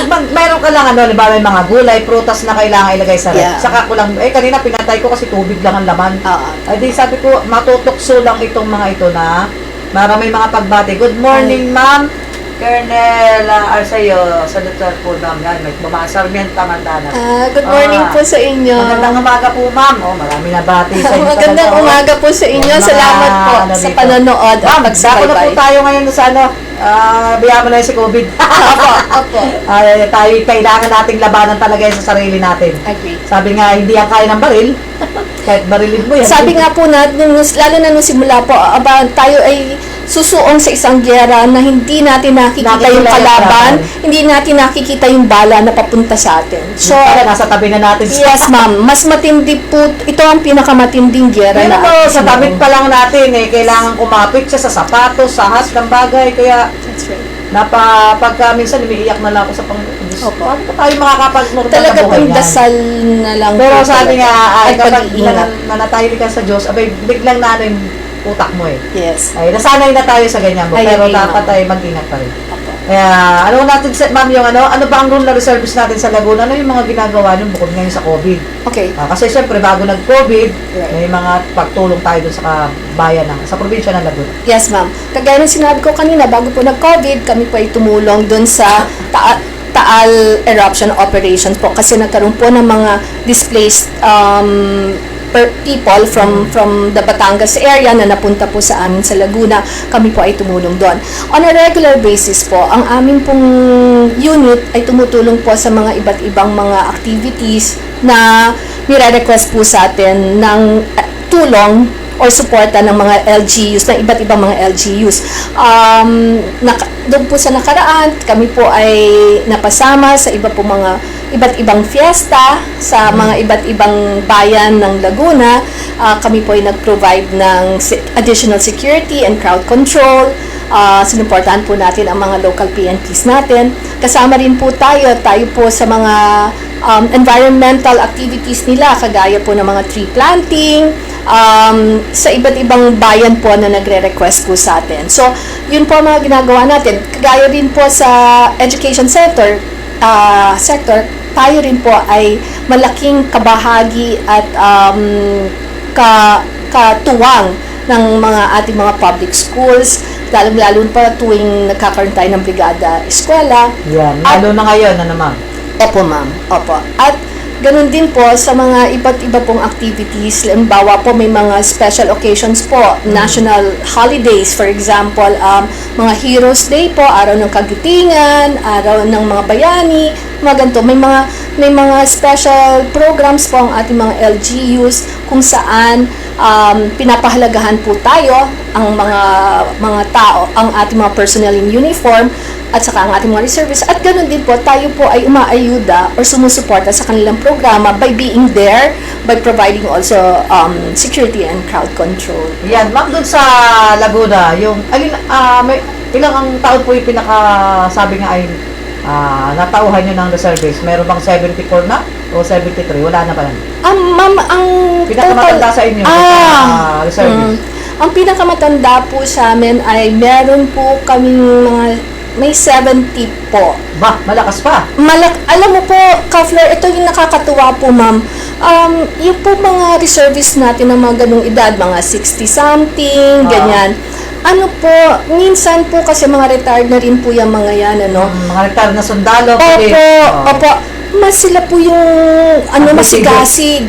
Pag mayroon ka lang, di ba, may mga gulay, prutas na kailangan ilagay sa rep. Yeah. Saka ko lang, kanina pinatay ko kasi tubig lang ang laman. Oo. Ay, di sabi ko, matutokso lang itong mga ito na may mga pagbati. Good morning, ma'am. Colonel Arsayo, sa Dr. po, ma'am. Yan, may bumasar niyan, tamandana. Good morning po sa inyo. Magandang umaga po, ma'am. Marami na bati sa inyo. Magandang umaga po sa inyo. Salamat po sa panonood at Ma'am, dako na po pagsubaybay. tayo ngayon sa biyama mo na yung si COVID. Opo. Tayo, kailangan nating labanan talaga yan sa sarili natin. Agree. Sabi nga, hindi yan kaya ng baril. Kahit barilin mo yan. Sabi nga po natin, lalo na nung simula po, tayo ay susuong sa isang gyera na hindi natin nakikita yung kalaban, hindi natin nakikita yung bala na papunta sa atin. So, nasa tabi na natin. yes ma'am, mas matindi po, ito ang pinakamatinding gyera Pero na mo, ating sa sinuong. damit pa lang natin kailangan kumapit siya sa sapatos, sa hat ng bagay. Kaya, That's right. pagka minsan, umiiyak na lang ako sa Panginoon. Opo. Paano pa tayo makakapag-normal Talaga na buhay pong yan? dasal na lang Pero po sabi talaga. nga, At kapag pag-iingat. nanatahimik ka sa Diyos, abay, biglang na yung utak mo Yes. Ay, nasanay na tayo sa ganyan mo, I pero agree, dapat ma'am. ay mag-ingat pa rin. Opo. Kaya, ano natin, ma'am, yung ano ba ang rule na reservice natin sa Laguna? Ano yung mga ginagawa nyo bukod ngayon sa COVID? Okay. Kasi syempre, bago nag-COVID, Right. may mga pagtulong tayo dun sa bayan, sa probinsya ng Laguna. Yes, ma'am. Kagaya ng sinabi ko kanina, bago po nag-COVID, kami po ay tumulong dun sa Taal eruption operations po kasi nagkaroon po ng mga displaced people from the Batangas area na napunta po sa amin sa Laguna. Kami po ay tumulong doon. On a regular basis po, ang aming pong unit ay tumutulong po sa mga iba't ibang mga activities na nire-request po sa atin ng tulong or suporta ng mga LGUs, ng iba't ibang mga LGUs. Doon po sa nakaraan, kami po ay napasama sa iba't ibang fiesta sa mga iba't ibang bayan ng Laguna. Kami po ay nag-provide ng additional security and crowd control. Sinuportahan po natin ang mga local PNPs natin. Kasama rin po tayo po sa mga environmental activities nila, kagaya po ng mga tree planting, sa iba't ibang bayan po na nagre-request po sa atin. So, yun po ang mga ginagawa natin. Kagaya rin po sa education sector, tayo rin po ay malaking kabahagi at katuwang ng mga ating mga public schools, lalo pa tuwing nagkakaroon tayo ng brigada eskwela. Yan, lalo na ngayon, ano ma'am? Opo, ma'am. Opo. At ganun din po sa mga iba't iba pong activities. Halimbawa po, may mga special occasions po. National holidays, for example, mga Heroes Day po, araw ng kagitingan, araw ng mga bayani, mga ganito. May mga special programs po ang ating mga LGUs kung saan pinapahalagahan po tayo ang mga tao, ang ating mga personnel in uniform at saka ang ating mga reservists. At ganun din po, tayo po ay umaayuda or sumusuporta sa kanilang programa by being there, by providing also security and crowd control. Yan, ma'am, dun sa Laguna, ilang ang taon po yung sabi nga ay natauhan nyo ng reservists? Meron bang 74 na? O 73? Wala na pa lang? Ma'am, ang Pinakamatanda sa inyo, reservists? Ang pinakamatanda po sa amin ay meron po kaming may 70 po. Ba, malakas pa. Alam mo po, Kafler, ito yung nakakatuwa po, ma'am. Yung po mga reservists natin ng mga ganung edad, mga 60-something, ganyan. Ano po, minsan po kasi mga retired na rin po yung mga yan, ano? Mga retired na sundalo. Opo. mas sila po yung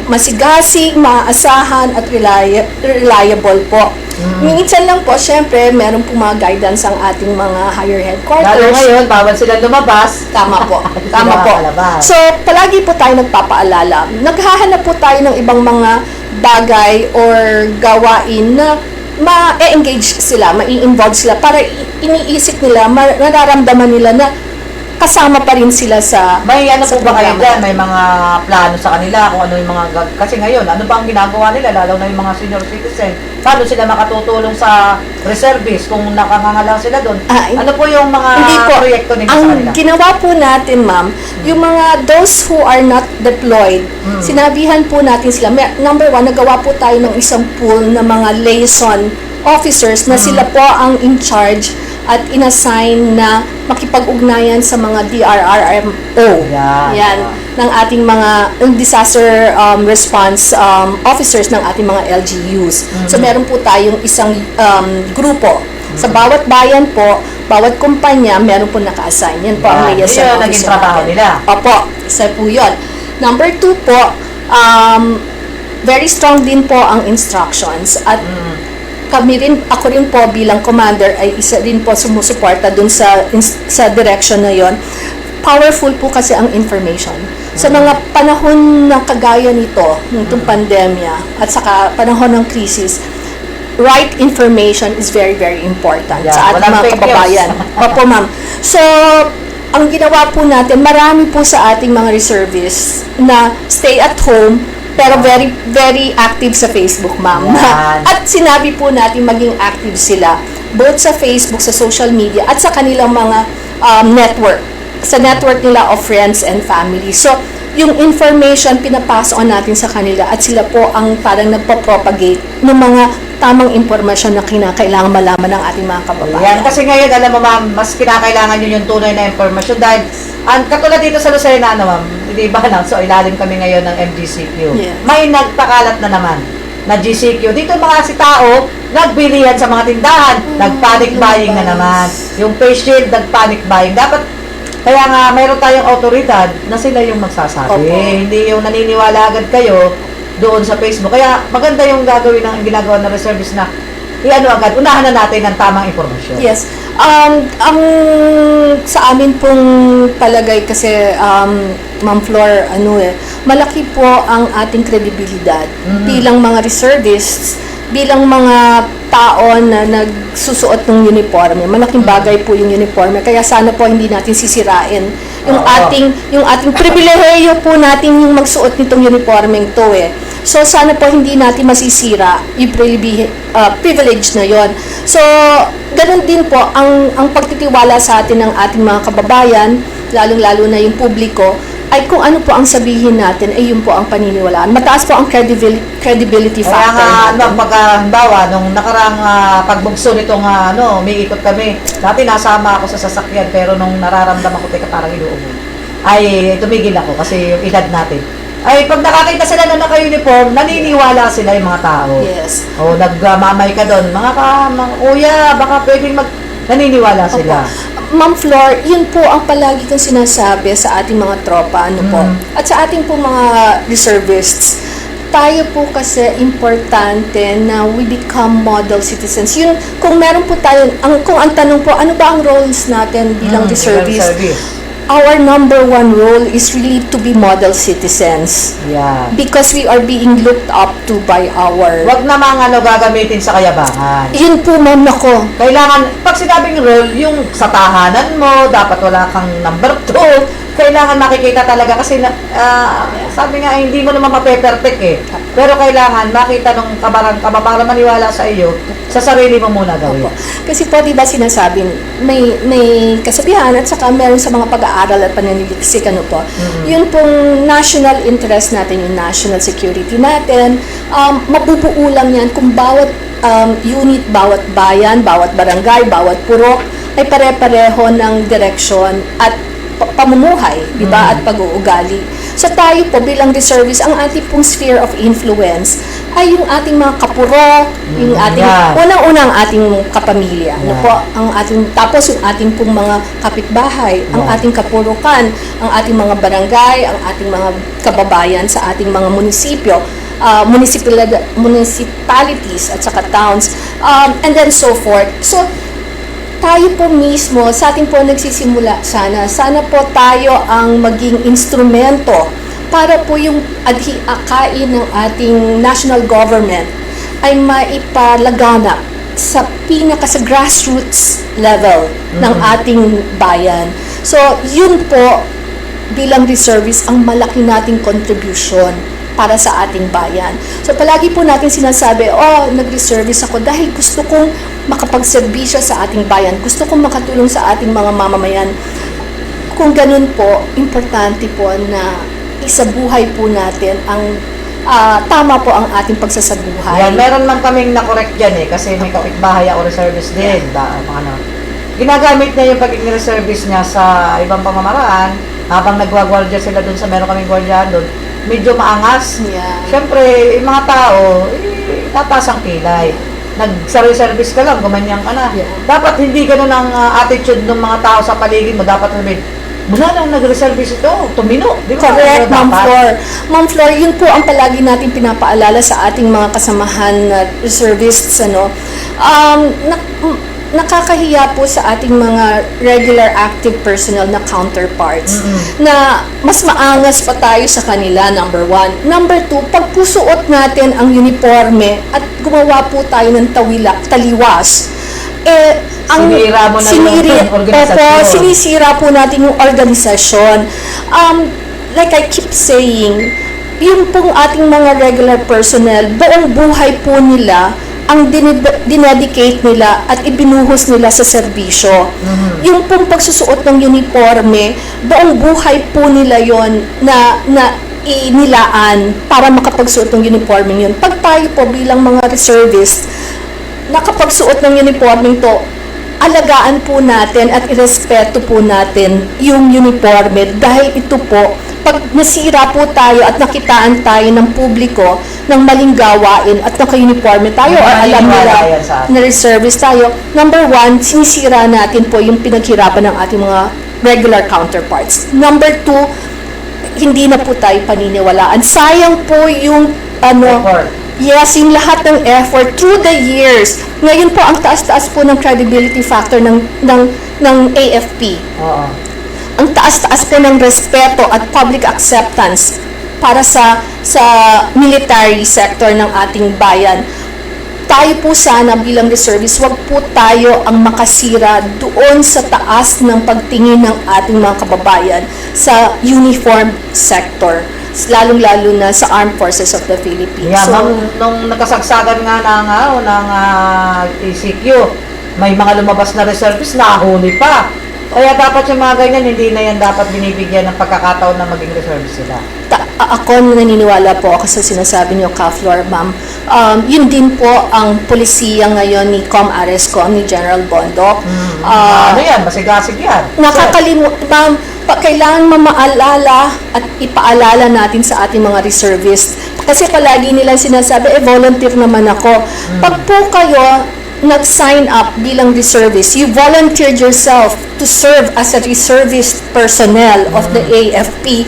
masigasig, maaasahan at reliable po. Minsan lang po, syempre, meron po mga guidance ang ating mga higher headquarters. Lalo ngayon, bawal sila lumabas. Tama po. Hindi Tama sila po. makalabas. So, palagi po tayo nagpapaalala. Naghahanap po tayo ng ibang mga bagay or gawain na ma-engage sila, ma-involve sila para iniisip nila, nararamdaman nila na kasama pa rin sila sa May ano sa po ba kayo programa dyan? natin. May mga plano sa kanila kung ano yung mga... Kasi ngayon, ano ba ang ginagawa nila? Lalo na yung mga senior citizen. Paano sila makatutulong sa reservice kung nakangangalang sila doon? Ano po yung mga Hindi po. proyekto nila sa Ang kanila? ginawa po natin, ma'am, yung mga those who are not deployed, sinabihan po natin sila. Number one, nagawa po tayo ng isang pool ng mga liaison officers na sila po ang in charge at inassign na makipag-ugnayan sa mga DRRMO. Yan. Ng ating mga disaster response officers ng ating mga LGUs. So, meron po tayong isang grupo. Sa bawat bayan po, bawat kumpanya, meron po naka-assign. Yan po ang Yan. liaison Yun ang naging officer trabaho natin. nila. Opo, isa po yun. Number 2 po, very strong din po ang instructions at ako rin po bilang commander ay isa din po sumusuporta dun sa direction na yon. Powerful po kasi ang information. Sa mga panahon ng kagaya nito, nitong pandemya at saka panahon ng crisis, right information is very, very important sa ating walang mga fake kababayan. Opo, ma'am. So, ang ginawa po natin, marami po sa ating mga reservists na stay at home, pero very, very active sa Facebook, ma'am. Yan. At sinabi po natin maging active sila, both sa Facebook, sa social media, at sa kanilang mga network. Sa network nila of friends and family. So, yung information, pinapasok natin sa kanila at sila po ang parang nagpo-propagate ng mga tamang impormasyon na kinakailangan malaman ng ating mga kababayan. Yan, kasi ngayon, alam mo ma'am, mas kinakailangan yun yung tunay na informasyon dahil katulad dito sa Lucena, ma'am, di ba lang, so ilalim kami ngayon ng MGCQ. Yes. May nagpakalat na naman na GCQ. Dito mga si tao, nagbilihan sa mga tindahan, nag-panic buying na naman. Yung face shield, nag-panic buying. Dapat, kaya nga, mayroon tayong autoridad na sila yung magsasabi. Opo. Hindi yung naniniwala agad kayo doon sa Facebook. Kaya maganda yung gagawin ng ginagawa ng reservice na i-ano agad, unahan na natin ng tamang impormasyon. Yes. Ang sa amin pong palagay kasi, Ma'am Flor, malaki po ang ating kredibilidad bilang mga reservists, bilang mga tao na nagsusuot ng uniforme. Malaking bagay po yung uniforme. Kaya sana po hindi natin sisirain yung ating pribilehiyo po natin yung magsuot nitong uniformeng to So sana po hindi natin masisira yung privilege na yon. So ganun din po ang pagtitiwala sa atin ng ating mga kababayan, lalong-lalo na yung publiko, ay kung ano po ang sabihin natin, ay yun po ang paniniwalaan. Mataas po ang credibility Kaya factor nga, natin. pagkahandawa, nung nakarang pagbugso nitong, umiikot kami, dati nasama ako sa sasakyan, pero nung nararamdaman ko, teka, parang inuubo. Ay, tumigil ako kasi yung edad natin. Ay, pag nakakita sila na naka-uniform, naniniwala sila yung mga tao. Yes. O, nagmamay ka doon, mga kuya, baka pwedeng naniniwala sila. Ma'am Flor, yun po ang palagi kong sinasabi sa ating mga tropa, po. At sa ating po mga reservists, tayo po kasi importante na we become model citizens. Yun, kung meron po tayo, kung ang tanong po, ano ba ang roles natin bilang reservist? Our number one role is really to be model citizens. Yeah. Because we are being looked up to by our... Wag namang gagamitin sa kayabangan. Yun po, ma'am, nako. Kailangan, pag sinabing role, yung sa tahanan mo, dapat wala kang number 2. Kailangan makikita talaga kasi sabi nga, hindi mo naman mape-perfect Pero kailangan makita nung para maniwala sa iyo, sa sarili mo muna gawin. Kasi po, di ba sinasabi, may kasabihan at saka meron sa mga pag-aaral at pananiliksik, yun pong national interest natin, yung national security natin, mabubuo lang yan kung bawat unit, bawat bayan, bawat barangay, bawat purok, ay pare-pareho ng direksyon at pamumuhay, di ba, at pag-uugali. So tayo po bilang reservists, ang ating pong sphere of influence ay yung ating mga kapuro, yung ating, yan. unang-unang ating kapamilya. Ano po, ang ating, tapos yung ating pong mga kapitbahay, ang ating kapurukan, ang ating mga barangay, ang ating mga kababayan sa ating mga munisipyo, municipalities at saka towns, and then so forth. So, tayo po mismo, sa atin po nagsisimula sana po tayo ang maging instrumento para po yung adhi-akain ng ating national government ay maipalaganap sa sa grassroots level ng ating bayan. So, yun po bilang reservist ang malaki nating contribution para sa ating bayan. So, palagi po natin sinasabi, nag-reservice ako dahil gusto kong makapagserbisyo sa ating bayan. Gusto kong makatulong sa ating mga mamamayan. Kung ganun po, importante po na isabuhay po natin ang tama po ang ating pagsasabuhay. Yan, meron man kaming na-correct dyan kasi may kapitbahay ako reservist din. Ginagamit niya yung pagiging reservist niya sa ibang pamamaraan habang nagwagwardya sila dun sa meron kaming gwardyahan dun. Medyo maangas. Yeah. Siyempre, yung mga tao, tataas ang kilay. Nag-service ka lang, gumanyan ka na. Yeah. Dapat hindi ganun ang attitude ng mga tao sa paligid mo. Dapat sabihin, mula nang nag-reservice ito, tumino. Di ba? Correct, Ma'am Dapat. Flor. Ma'am Flor, yun po ang palagi natin pinapaalala sa ating mga kasamahan na reservists, nakakahiya po sa ating mga regular active personnel na counterparts na mas maangas pa tayo sa kanila, number 1. Number 2, pagpusuot natin ang uniforme at gumawa po tayo ng taliwas, Sinira mo na yung organisasyon. Sinisira po natin yung organisasyon. Like I keep saying, yung pong ating mga regular personnel, buong buhay po nila ang dinedicate nila at ibinuhos nila sa serbisyo. Yung pong pagsusuot ng uniforme, buong buhay po nila yon na inilaan para makapagsuot ng uniforme yun. Pag tayo po bilang mga reservists, nakapagsuot ng uniforme to, alagaan po natin at irespeto po natin yung uniforme dahil ito po, pag nasira po tayo at nakitaan tayo ng publiko ng maling gawain at naka-uniforme tayo o alam nila na reservice tayo, number 1, sinisira natin po yung pinaghirapan ng ating mga regular counterparts. Number 2, hindi na po tayo paniniwalaan. Sayang po yung yes, yung lahat ng effort through the years. Ngayon po, ang taas-taas po ng credibility factor ng AFP. Ang taas-taas po ng respeto at public acceptance para sa military sector ng ating bayan. Tayo po sana bilang reservists, wag po tayo ang makasira doon sa taas ng pagtingin ng ating mga kababayan sa uniform sector, lalong-lalo na sa Armed Forces of the Philippines. Yeah, nung nakasagsagan nga ng ECQ, may mga lumabas na reservists na huli pa. Kaya dapat yung mga ganyan, hindi na yan dapat binibigyan ng pagkakataon na maging reservist sila. Ako naniniwala po ako sa sinasabi niyo, Ka-Flor, ma'am. Yun din po ang polisiya ngayon ni Com Arescom, ni General Bondok. Ano yan? Masigasig yan. Ma'am, kailangan mamaalala at ipaalala natin sa ating mga reservists. Kasi palagi nilang sinasabi, volunteer naman ako. Pag po kayo nag-sign up bilang reservist, you volunteered yourself to serve as a reservist personnel of the AFP.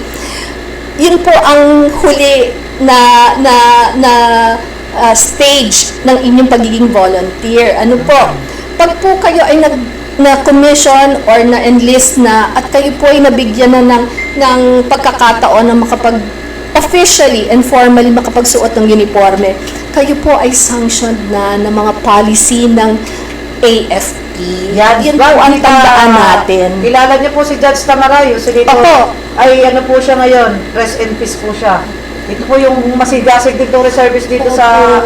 Yun po ang huli na stage ng inyong pagiging volunteer. Ano po? Pag po kayo ay na-commission or na-enlist na at kayo po ay nabigyan na ng pagkakataon na officially and formally makapagsuot ng uniforme, kayo po ay sanctioned na ng mga policy ng AFP. Yan po ang tandaan natin. Kilala niyo po si Judge Tamarayo. Ay ano po siya ngayon, rest in peace po siya. Ito po yung masigasig dito reservice dito sa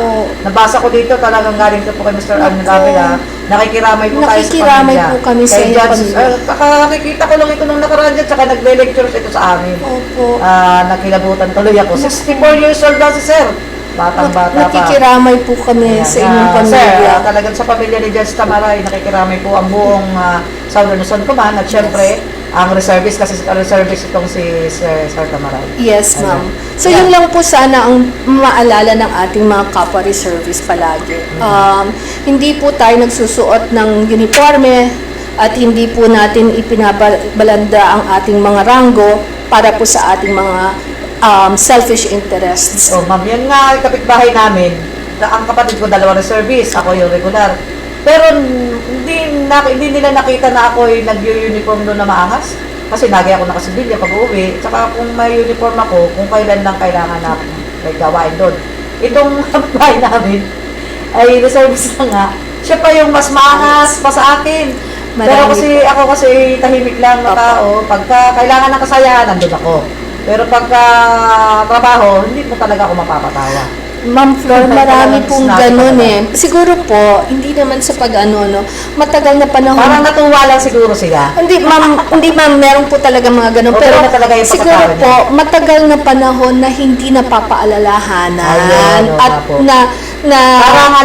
nabasa ko dito, talagang galing to po kay Mr. Arnold Avila. Nakikiramay po tayo sa pamilya. Nakikiramay po kami sa inyo pamilya. Nakikita ko lang ito nung nakaraan dyan, tsaka nagbe-lectures ito sa amin. Opo. Nakilabutan tuloy ako. 64 years old na si Sir. Batang-bata pa. Nakikiramay po kami sa inyong pamilya. Talagang sa pamilya ni Judge Tamaray, nakikiramay po ang buong Southern Luzon Command at syempre ang reservist kasi reservist itong si Sir Tamaral. Yes, ma'am. So, Yeah. yun lang po sana ang maalala ng ating mga kapwa reservists palagi. Hindi po tayo nagsusuot ng uniforme at hindi po natin ipinabalanda ang ating mga ranggo para po sa ating mga selfish interests. So, ma'am, yun nga, kapitbahay namin, ang kapatid ko, 2 reservist, ako yung regular. Pero hindi nila nakita na ako yung nag-uniform doon na maangas. Kasi lagi ako nakasibilya pag uuwi. Tsaka kung may uniform ako, kung kailan lang kailangan na may gawain doon. Itong kapitbahay namin, ay reservist na nga. Siya pa yung mas maangas pa sa akin. Pero Marami ako kasi tahimik lang na tao. Pagka kailangan ng kasayahan, nandun ako. Pero pagka trabaho, hindi mo talaga ako mapapatawa. Ma'am Flor, marami pong Sinabi ganun ko eh. Siguro po, hindi naman sa pag-ano, no, matagal na panahon. Parang natuwa lang siguro sila. Hindi ma'am, meron po talaga mga ganun. Okay Pero na talaga yung siguro pagkakaroon po, matagal na panahon na hindi napapaalalahanan. Ayun, oo at nga po. na Parang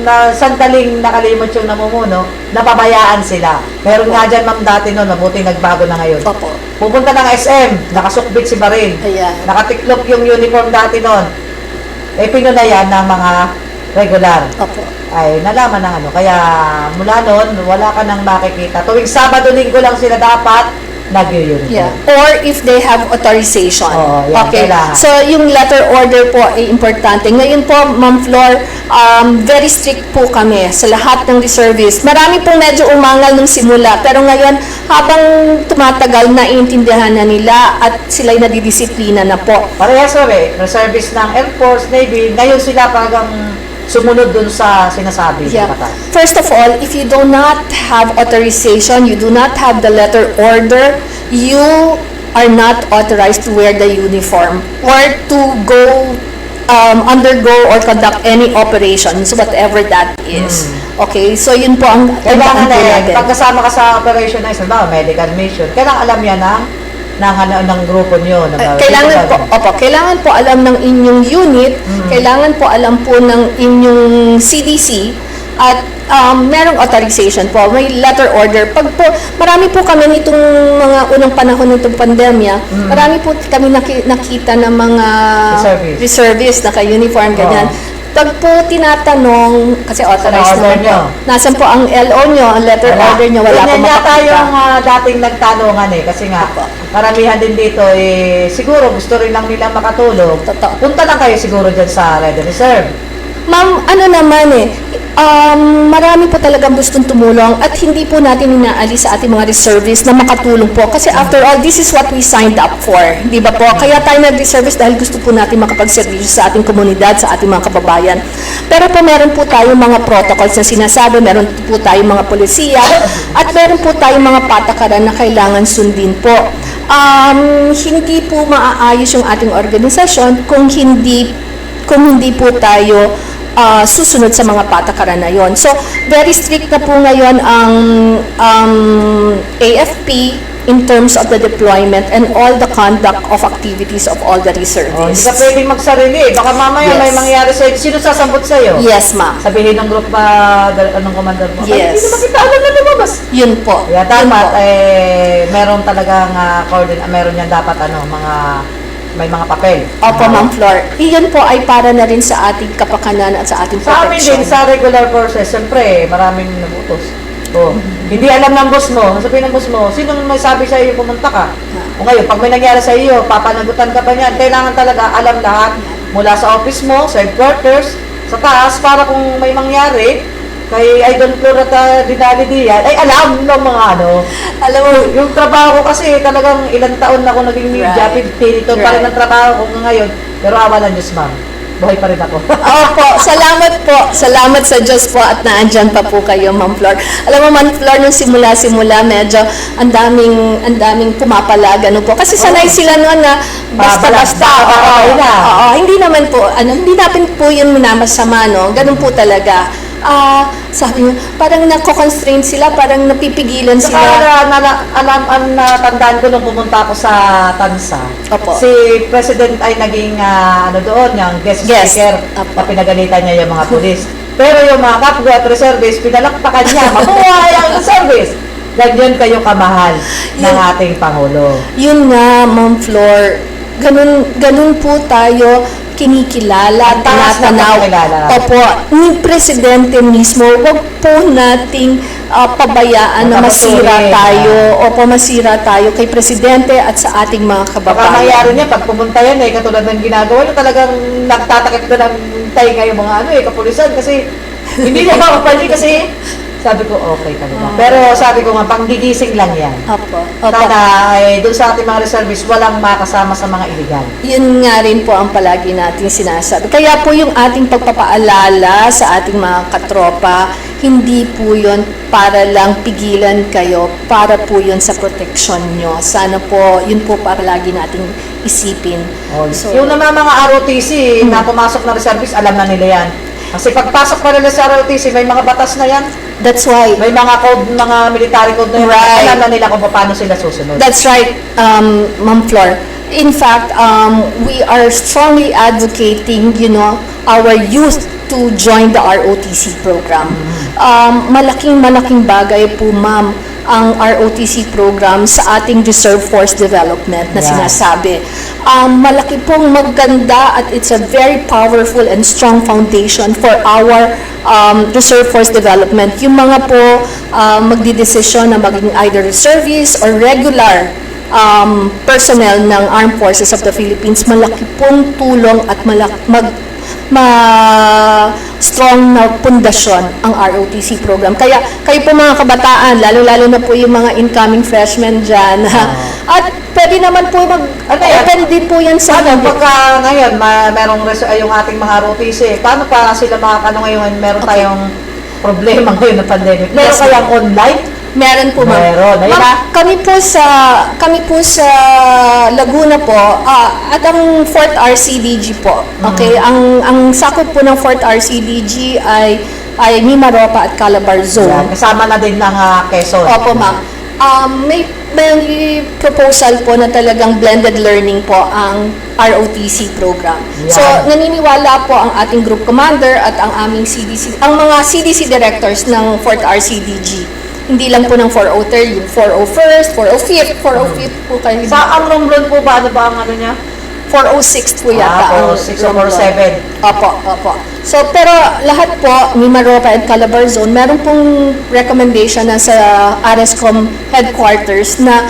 na sandaling nakalimot yung namumuno, napabayaan sila. Meron nga dyan, ma'am, dati no, mabuti nagbago na ngayon. Opo. Pupunta ng SM, nakasukbit si Baril. Ayan. Nakatiklop yung uniform dati noon. Pinunayan ng mga regular. Opo. Ay, nalaman ng ano. Kaya mula noon, wala ka nang makikita. Tuwing Sabado, Linggo lang sila dapat nag-uniform. Yeah. Or if they have authorization. Oo, yan, Okay. kailangan. So, yung letter order po ay importante. Ngayon po, Ma'am Flor, very strict po kami sa lahat ng reservists. Marami pong medyo umangal nung simula. Pero ngayon, habang tumatagal, naiintindihan na nila at sila'y nadidisiplina na po. Parehas reservist ng Air Force, Navy, ngayon sila talagang sumunod dun sa sinasabi ng batas. First of all, if you do not have authorization, you do not have the letter order, you are not authorized to wear the uniform or to go undergo or conduct any operations, whatever that is. Okay, so yun po ang Kailangan tandaan po natin. pagkasama ka sa operation na isa, medical mission, kailangan alam yan ng grupo nyo. Kailangan po alam ng inyong unit, kailangan po alam po ng inyong CDC, at merong authorization po, may letter order. Pag po, marami po kami nitong mga unang panahon nitong pandemya, marami po kami nakita ng mga reservists, naka-uniform, ganyan. Pag po tinatanong, kasi authorized naman po, nasan po ang LO nyo, ang letter order nyo, wala po makakita. Yata makakita. yung dating nagtanungan kasi nga, karamihan din dito, siguro gusto rin lang nilang makatulong. Totoo. Punta lang kayo siguro dyan sa Red Reserve. Ma'am, ano naman marami po talagang gustong tumulong at hindi po natin inaalis sa ating mga reservists na makatulong po. Kasi after all, this is what we signed up for. Di ba po? Kaya tayo nag-reservice dahil gusto po natin makapag-servisyo sa ating komunidad, sa ating mga kababayan. Pero po meron po tayong mga protocols na sinasabi, meron po tayong mga polisiya, at meron po tayong mga patakaran na kailangan sundin po. Hindi po maaayos yung ating organisasyon kung hindi po tayo susunod sa mga patakaran na yon. So, very strict na po ngayon ang AFP in terms of the deployment and all the conduct of activities of all the Hindi reservists. ka pwedeng magsarili. Baka mamaya may mangyari sa'yo. Sino sasambot sa'yo? Yes, ma'am. Sabihin ng group anong commander mo. Yes. Hindi naman kita alam na lumabas. Yun po. Kaya Yun dapat, po. meron talagang meron yan dapat may mga papel. Opo, Ma'am Flor. Iyon po ay para na rin sa ating kapakanan at sa ating Sa amin din, protection. sa regular forces, siyempre, maraming nabutos. Hindi alam ng boss mo, sabihin ng boss mo, sino may sabi sa iyo pumunta ka? O ngayon, pag may nangyari sa iyo, papanagutan ka pa niyan. Kailangan talaga alam lahat mula sa office mo, sa headquarters, sa taas, para kung may mangyari, kay Idol Flor at Dinali Dian, ay alam ng mga Alam mo, yung trabaho ko kasi talagang ilang taon na ako naging media, pinito pa rin ang trabaho ko ngayon, pero awa ng Diyos, ma'am. Buhay pa rin ako. Opo, salamat po. Salamat sa Diyos po at naandyan pa po kayo, Ma'am Flor. Alam mo, Ma'am Flor, nung simula, medyo ang daming pumapalag, po. Kasi sanay sila noon na basta-basta. Hindi naman po, hindi natin po yun minamasama, no? Ganun po talaga. Sabi niyo, parang nako-constrain sila, parang napipigilan Saka sila. natandaan ko nung pumunta ako sa Tansa. Opo. Si President ay naging doon, yung guest Guest. speaker, Opo. na pinagalitan niya yung mga pulis. Pero yung mga kapwa at reservists, pinalakpakan niya, mabuhay ang reservists. ganyan kayo kamahal ng ating Pangulo. Yun nga, Ma'am Flor, ganun po tayo kinikilala, Ang taas na tinatanaw. pagkilala. Opo, ni Presidente mismo, wag po nating pabayaan na masira Mapapatuloy. tayo. Opo, masira tayo kay Presidente at sa ating mga Baka kababayan. nangyari niya, pag pumunta yan katulad ng ginagawa niyo, talagang nagtatakip na ng tainga yung mga kapulisan kasi hindi niya makapali kasi sabi ko, okay talaga. Pero sabi ko nga, panggigising lang yan. Opo. Sana doon sa ating mga reservists, walang makasama sa mga illegal. Yun nga rin po ang palagi nating sinasabi. Kaya po yung ating pagpapaalala sa ating mga katropa, hindi po yun para lang pigilan kayo, para po yun sa protection nyo. Sana po, yun po palagi nating isipin. So, Yung naman mga ROTC na pumasok na reservists, alam na nila yan. Kasi pagpasok pa nila sa ROTC, may mga batas na yan. that's why May mga code, mga military code na yun. Right. Alam na nila kung paano sila susunod. That's right, Ma'am Flor. In fact, we are strongly advocating, our youth to join the ROTC program. Malaking bagay po, ma'am, ang ROTC program sa ating Reserve Force Development na Yeah. sinasabi. Malaki pong maganda at it's a very powerful and strong foundation for our Reserve Force Development. Yung mga po magdidesisyon na maging either reservists or regular personnel ng Armed Forces of the Philippines, malaki pong tulong at strong na pundasyon ang ROTC program. Kaya kayo po mga kabataan, lalo-lalo na po yung mga incoming freshmen dyan, at pwede naman po mag-open din po yan sa Ano, pagka ngayon, merong yung ating mga ROTC, paano pa sila ngayon, meron tayong problema ngayon na pandemic. Meron Yes. kayang online? Meron po, ma'am. Meron. Ayun Ma'am, na. kami po sa Laguna po, at ang 4th RCDG po. Okay, ang sakop po ng 4th RCDG ay Mimaropa at Calabar Yan, Zone. kasama na din ng Quezon. Opo, ma'am. May proposal po na talagang blended learning po ang ROTC program. Yeah. So, naniniwala po ang ating group commander at ang aming ang mga CDC directors ng 4th RCDG. Hindi lang po ng 403, yung 401st, 405th, 405th po kayo. Sa ang Romblon po ba, ano ba ang ano niya? 406 po yata. ang 406 o Romblon. 47. Opo. So, pero lahat po, Mimaropa and Calabar Zone, meron pong recommendation na sa RSCOM headquarters na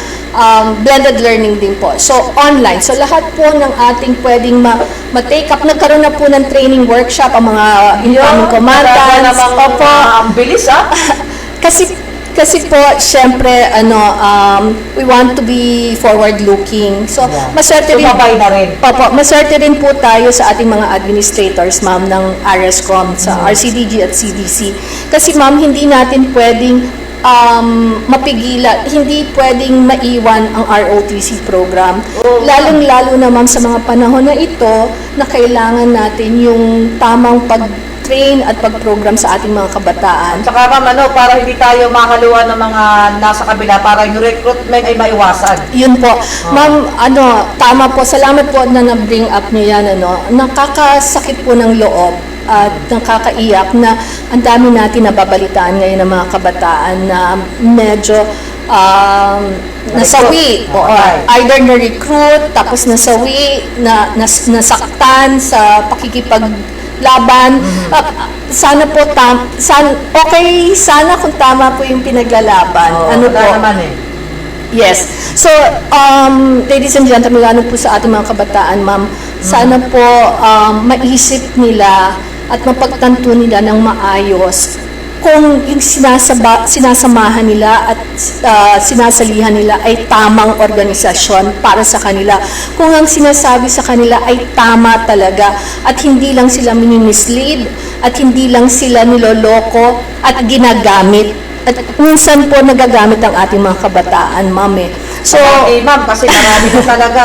blended learning din po. So, online. So, lahat po ng ating pwedeng ma-take up. Nagkaroon na po ng training workshop ang mga incoming commandants. Opo. Ang bilis Kasi po, syempre, we want to be forward-looking. So, Yeah. maswerte rin. Sumabay na rin. Opo, maswerte rin po tayo sa ating mga administrators, ma'am, ng RSCOM, sa RCDG at CDC. Kasi, ma'am, hindi natin pwedeng mapigilan, hindi pwedeng maiwan ang ROTC program. Lalong-lalo na, ma'am, sa mga panahon na ito, na kailangan natin yung tamang pag-train at pag-program sa ating mga kabataan. Tsaka ma'am, para hindi tayo makaluwa ng mga nasa kabila, para yung recruitment ay maiwasan. Yun po. Ma'am, tama po. Salamat po na na-bring up niyo yan. Nakakasakit po ng loob at nakakaiyak na ang dami natin nababalitaan ngayon ng mga kabataan na medyo nasawi. Either na-recruit, tapos nasawi, nasaktan sa pakikipaglaban. Sana po, sana kung tama po yung pinaglalaban. Naman Yes. So, ladies and gentlemen, lalo po sa ating mga kabataan, ma'am, sana po maisip nila at mapagtanto nila ng maayos kung yung sinasamahan nila at sinasalihan nila ay tamang organisasyon para sa kanila. Kung ang sinasabi sa kanila ay tama talaga at hindi lang sila minimislead at hindi lang sila niloloko at ginagamit. At minsan po nagagamit ang ating mga kabataan, ma'am. So, ma'am, kasi marami na talaga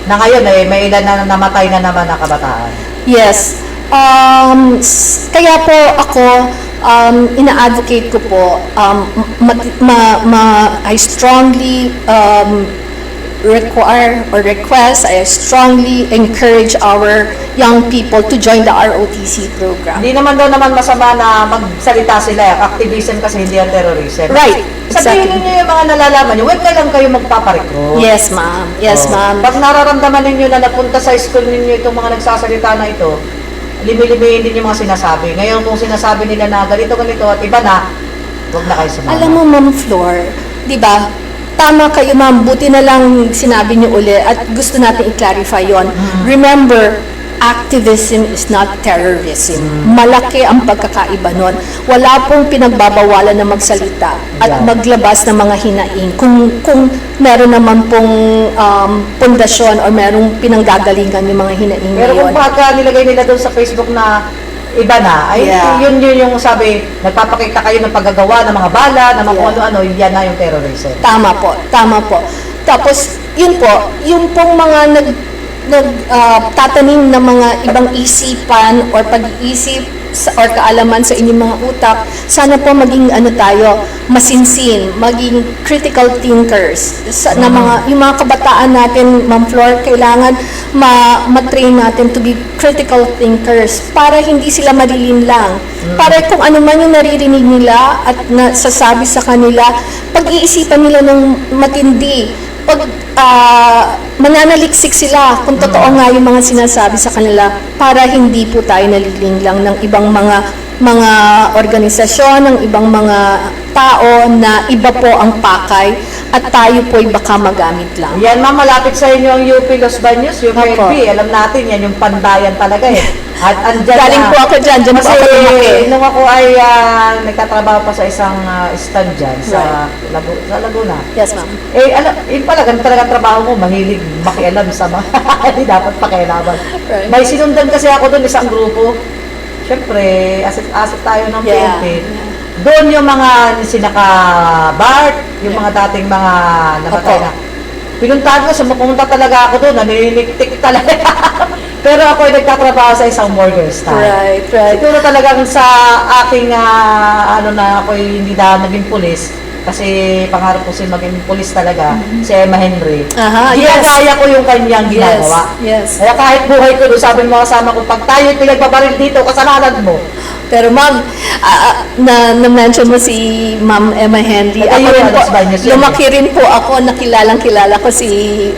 na ngayon may ilan na namatay na naman na kabataan. yes. Kaya po ako, ina-advocate ko po, I strongly require or request, I strongly encourage our young people to join the ROTC program. Hindi naman daw naman masama na magsalita sila. Activism kasi hindi ang terrorism. Right, Sabihin exactly. niyo yung mga nalalaman niyo, huwag na lang kayo magpaparecruit. Yes, ma'am. Yes, ma'am. Pag nararamdaman ninyo na napunta sa school ninyo itong mga nagsasalita na ito, limi-limihin din yung mga sinasabi. Ngayon kung sinasabi nila na ganito at iba na, huwag na kayo sumama. Alam mo, Ma'am Flor, di ba? Tama kayo, ma'am. Buti na lang sinabi niyo uli at gusto natin i-clarify yon. Remember, activism is not terrorism. Malaki ang pagkakaiba nun. Wala pong pinagbabawalan na magsalita at Yeah. maglabas ng mga hinaing. Kung meron naman pong pundasyon or merong pinanggagalingan yung mga hinaing Pero kung ngayon. pagka nilagay nila doon sa Facebook na iba na, ay Yeah. yun yung sabi, nagpapakita kayo ng paggagawa ng mga bala, ng mga Yeah. kung ano-ano, yan na yung terrorism. Tama po, tama po. Tapos, yun po, yung pong mga tatanim ng mga ibang isipan or pag-iisip or kaalaman sa inyong mga utak, sana po maging tayo, masinsin, maging critical thinkers. Yung mga kabataan natin, Ma'am Flor, kailangan ma-train natin to be critical thinkers para hindi sila malilinlang. Para kung ano man yung naririnig nila at nasasabi sa kanila, pag-iisipan nila ng matindi. Pag mananaliksik sila kung totoo nga yung mga sinasabi sa kanila para hindi po tayo nalilinglang ng ibang mga organisasyon, ng ibang mga tao na iba po ang pakay at tayo po'y baka magamit lang. Yan ma'am, malapit sa inyo ang UP Los Baños, Opo. UPLB. Alam natin, yan yung pandayan talaga eh. At andyan Galing po ako dyan po kasi ako lumaki. nung ako ay nagtatrabaho pa sa isang stand dyan sa Laguna. Yes, ma'am. Yun pala, ganun talaga ang trabaho mo, mahilig makialam sa mga, hindi dapat pakialaman. Right. May sinundan kasi ako doon, isang grupo. Siyempre, asset tayo ng Yeah. PNP. Doon yung mga sinaka Bart, yung mga dating mga namatay Opo. na. Pinuntahan ko, sumupunta talaga ako doon, naniniktik talaga. Pero ako ay nagtatrabaho sa isang Morgan Star. Right, right. Siguro talagang sa aking, na ako hindi na maging pulis, kasi pangarap ko si maging pulis talaga, si Emma Henry. Aha, yes. Ginagaya ko yung kanyang ginagawa. Yes. Kaya kahit buhay ko doon, sabi ng mga kasama ko, pag tayo pinagbabaril dito, kasalanan mo. Pero ma'am, na-mention mo si Ma'am Emma Henry. Ako rin po, Los Baños yun. lumaki rin po ako, nakilalang-kilala ko si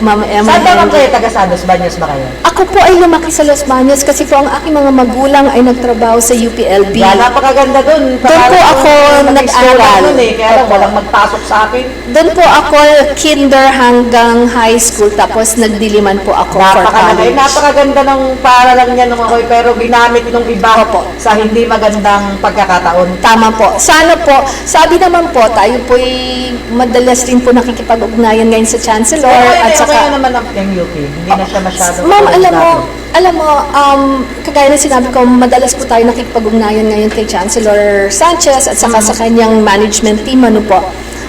Ma'am Emma Saan ba Henry. kayo? Taga San Los Baños ba kayo? Ako po ay lumaki sa Los Baños kasi po ang aking mga magulang ay nagtrabaho sa UPLB. Yan, napakaganda doon. Doon po ako nag-aral. Kaya lang, walang magpasok sa akin. Doon po ako kinder hanggang high school tapos nagdiliman po ako for college. Napakaganda ng paaralan niya nung ako, pero ginamit nung iba Opo. sa hindi magandang pagkakataon. Tama po. Sana po, sabi naman po, tayo po'y madalas rin po nakikipag-ugnayan ngayon sa Chancellor at Okay saka... naman ang UP. Hindi na siya masyado. Ma'am, alam mo, kagaya na sinabi ko, madalas po tayo nakikipag-ugnayan ngayon kay Chancellor Sanchez at saka sa kanyang management team, ano po.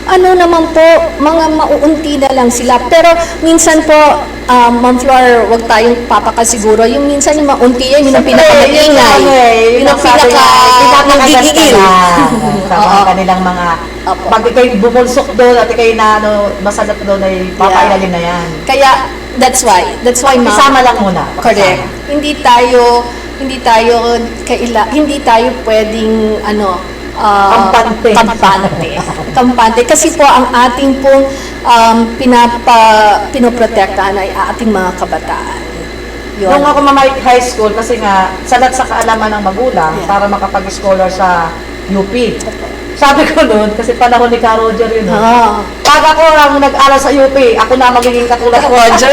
Ano naman po, mga mauunti na lang sila. Pero minsan po, Ma'am Flor, wag tayong papakasiguro. Yung minsan yung maunti yan, yun ang pinaka-maingay. Yun ang pinaka-nanggigigil. Sa kanilang mga, Opo. pag ikaw'y bumulsok doon at ikaw'y masalat doon ay papailalin na yan. Kaya, that's why, ma'am. Isama lang muna. Correct. Hindi tayo pwedeng kampante. Kasi po ang ating pong pinoprotektahan ay ating mga kabataan. Yun. Nung ako mamalik high school, kasi nga, salat sa kaalaman ng magulang Yeah. para makapag-scholar sa UP. Sabi ko noon, kasi panahon ni Ka Roger yun. Pag ako ang nag-aral sa UP, ako na magiging katulad ko, Roger.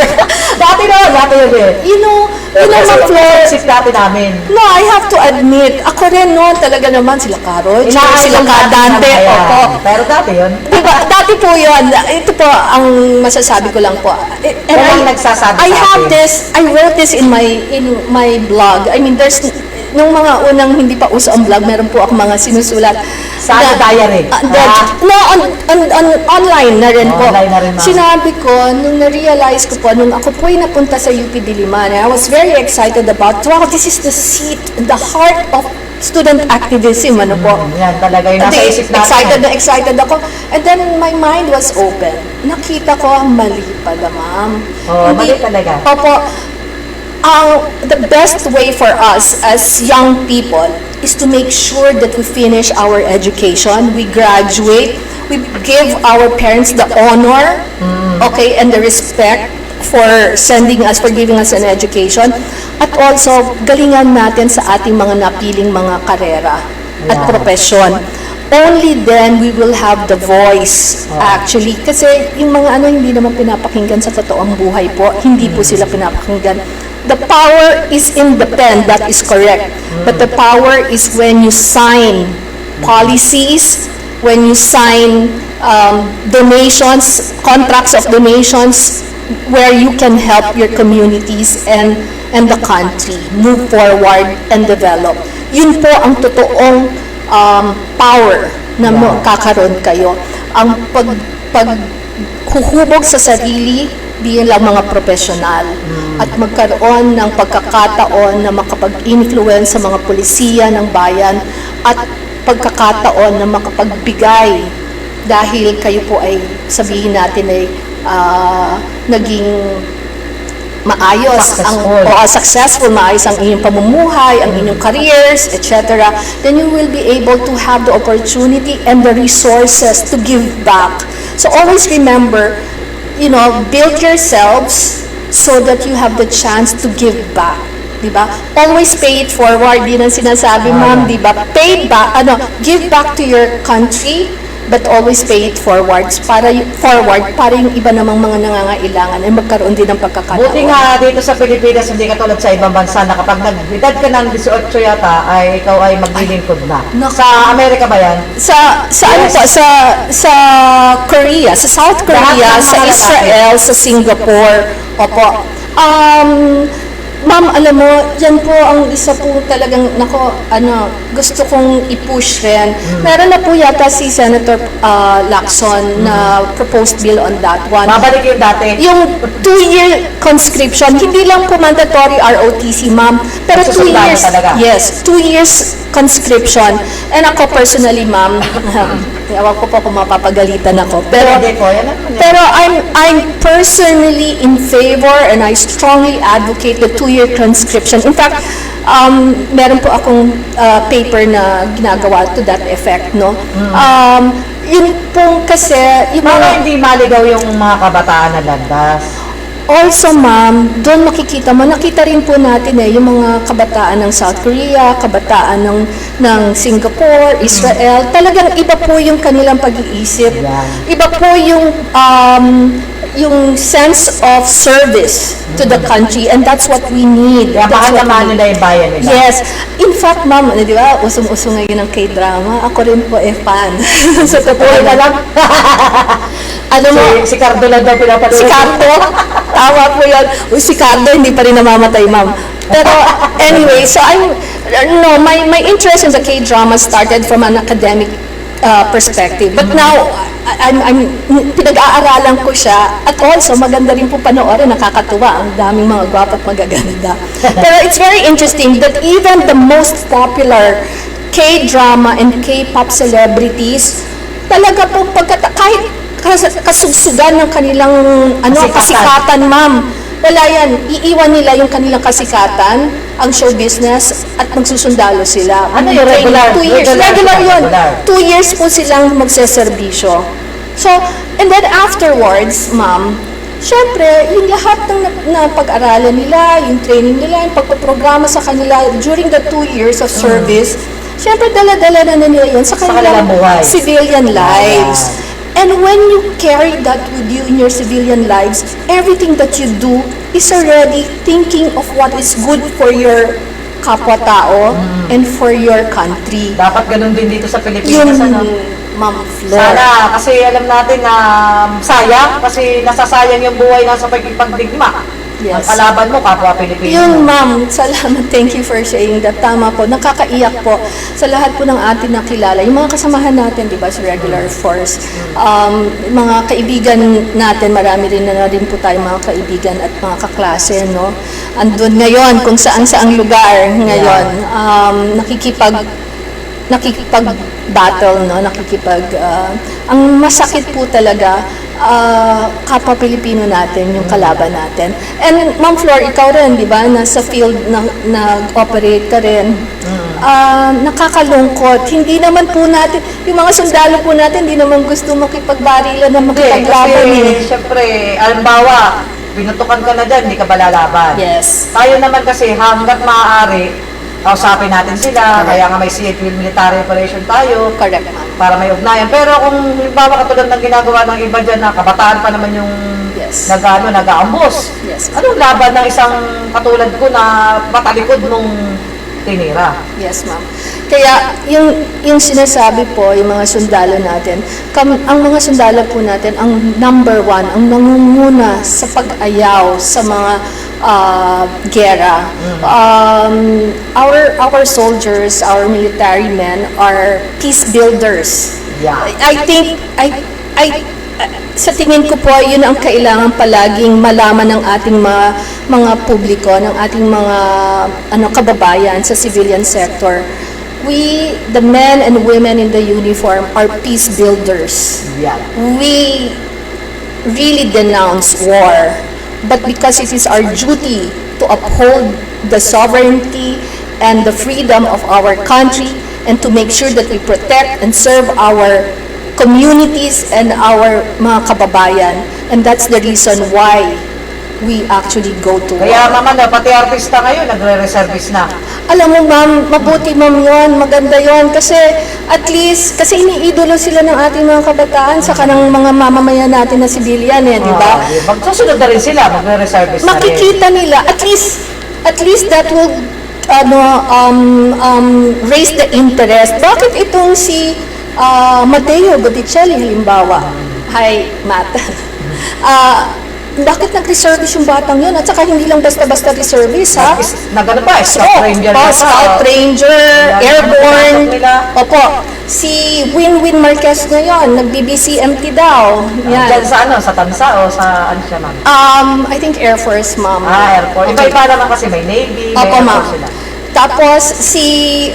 dati yun eh. You know, Ma'am Flor, Six dati namin. no, I have to admit, ako rin noon talaga naman sila Caro, sila Dante, opo. Pero dati yun. Diba, dati po yun, ito po ang masasabi ko lang po. Walang nagsasabi I sa have akin. this, I wrote this in my blog. I mean, there's, nung mga unang hindi pa uso ang blog, meron po ako mga sinusulat. Sa diary? No, online na rin po. Online na rin, ma'am. Sinabi ko, nung na-realize ko po, nung ako po'y napunta sa UP Diliman, I was very excited about, wow, this is the seat, the heart of student activism, ano po. Yan talaga yung nasa isip natin. Excited ako. And then my mind was open. Nakita ko, mali pala, ma'am. Mali talaga. Opo. The best way for us as young people is to make sure that we finish our education, we graduate, we give our parents the honor, okay, and the respect for sending us, for giving us an education, at also galingan natin sa ating mga napiling mga karera at profesyon. Only then we will have the voice, actually. Kasi yung mga hindi naman pinapakinggan sa totoong buhay po, hindi po sila pinapakinggan. The power is in the pen, that is correct. But the power is when you sign policies, when you sign donations, contracts of donations, where you can help your communities and the country move forward and develop. Yun po ang totoong power na kakaroon kayo. Ang paghuhubog sa sarili bilang mga profesional at magkaroon ng pagkakataon na makapag-influence sa mga pulisiya ng bayan at pagkakataon na makapagbigay dahil kayo po ay sabihin natin ay naging maayos, successful, maayos ang inyong pamumuhay, ang inyong careers, etc., then you will be able to have the opportunity and the resources to give back. So always remember, build yourselves so that you have the chance to give back. Diba? Always pay it forward. Yun ang sinasabi, ma'am, diba? Pay back, give back to your country, but always pay it forward para yung iba namang mga nangangailangan ay magkaroon din ng pagkakataon. Buti nga dito sa Pilipinas, hindi katulad sa ibang bansa na kapag nag-edad ka ng 18 yata, ay ikaw ay maglilingkod na. Sa Amerika ba yan? Sa Korea, sa South Korea, sa Israel, sa Singapore. Opo. Ma'am, alam mo, yan po ang isa po talagang, gusto kong i-push rin. Meron na po yata si Senator Lacson na proposed bill on that one. Mabalik yung dati. Yung 2-year conscription, hindi lang po mandatory ROTC, ma'am, pero 2 years, talaga. yes, 2 years conscription. And ako personally, ma'am, ewan ko po kung mapapagalitan ako. Pero I'm personally in favor and I strongly advocate the 2-year conscription. In fact, meron po akong paper na ginagawa to that effect, no? Yun pong kasi, yung Para hindi maligaw yung mga kabataan na landas. Also, ma'am, doon nakita rin po natin yung mga kabataan ng South Korea, kabataan ng Singapore, Israel, talagang iba po yung kanilang pag-iisip. Iba po yung sense of service to the country, and that's what we need. Mahal naman nila yung bayan nila. Yes. In fact, ma'am, di ba, usong-uso ngayon ng K-drama. Ako rin po fan. Sa totoo na lang. Si Cardo lang daw pinapanood. Si Cardo? Tama po yun. Si Cardo, hindi pa rin namamatay, ma'am. Pero anyway, so my interest in the K-drama started from an academic perspective. But now, pinag-aaralan ko siya, at also maganda rin po panoorin, nakakatuwa, ang daming mga gwapo at magaganda. Pero it's very interesting that even the most popular K-drama and K-pop celebrities, talaga po kahit kasugsugan ng kanilang kasikatan, ma'am, wala yan. Iiwan nila yung kanilang kasikatan, ang show business, at magsusundalo sila. Ano yung regular? 2 years. Regular yun. 2 years po silang magseserbisyo. So, and then afterwards, ma'am, syempre, yung lahat ng pag-aralan nila, yung training nila, yung pagpaprograma sa kanila during the 2 years of service, syempre, dala-dala na nila yun sa kanilang civilian lives. And when you carry that with you in your civilian lives, everything that you do is already thinking of what is good for your kapwa-tao and for your country. Dapat ganun din dito sa Pilipinas. Ma'am Flor. Sana, kasi alam natin na sayang, kasi nasasayang yung buhay nasa pagpagdigma. Yes. Ang kalaban mo, kapwa Pilipino. Yun, ma'am. Salamat. Thank you for saying that. Tama po. Nakakaiyak po sa lahat po ng atin nakilala. Yung mga kasamahan natin, di ba, sa regular force. Mga kaibigan natin, marami rin na rin po tayo mga kaibigan at mga kaklase, no? Andun ngayon, kung saan-saang lugar ngayon, nakikipag-battle, no? Ang masakit po talaga, kapwa Pilipino natin, yung kalaban natin. And Ma'am Flor, ikaw rin, di ba, nasa field nag-operate ka rin. Nakakalungkot. Hindi naman po natin, yung mga sundalo po natin, hindi naman gusto makipagbarilan na makipaglaban. Kasi, syempre, alimbawa, pinutukan ka na dyan, hindi ka ba lalaban? Yes. Tayo naman kasi, hanggat maaari, kausapin natin sila, kaya nga may civil military operation tayo. Correct, ma'am. Para may ugnayan. Pero kung halimbawa katulad ng ginagawa ng iba dyan na kabataan pa naman yung Yes. nag-aambos. Yes. Anong laban ng isang katulad ko na matalikod nung tinira? Yes, ma'am. Kaya yung sinasabi po, yung mga sundalo natin, ang mga sundalo po natin, ang number one, ang nangunguna sa pag-ayaw sa mga gera. Our soldiers, our military men are peace builders. Yeah. I think, sa tingin ko po, yun ang kailangan palaging malaman ng ating mga publiko, ng ating mga kababayan sa civilian sector. We, the men and women in the uniform, are peace builders. Yeah. We really denounce war, but because it is our duty to uphold the sovereignty and the freedom of our country and to make sure that we protect and serve our communities and our mga kababayan. And that's the reason why we actually go to Kaya war. naman, pati artista ngayon, nagre-reservice na. Alam mo, ma'am, mabuti, ma'am, yun, maganda yun, kasi at least, kasi iniidolo sila ng ating mga kabataan sa kanang mga mamamayan natin na civilian, di ba? Magsusunod na rin sila, magre-reservice na rin. Makikita nila, at least that will raise the interest. Bakit itong si Mateo Botticelli, halimbawa? Hi, Matt. Bakit nag-reservice yung batang yun? At saka hindi lang basta-basta reservice, ha? Nagano pa, Scout Ranger na pa. Scout Ranger, Airborne. Nila. Opo. Si Winwin Marquez ngayon, nag-BBCMT daw. Yan. Diyan sa ano, sa Tansa o sa ano siya, ma'am? I think Air Force, ma'am. Airport. Okay. Iba-iba naman kasi may Navy, may Opo, Air ma'am. Force sila. Tapos, si...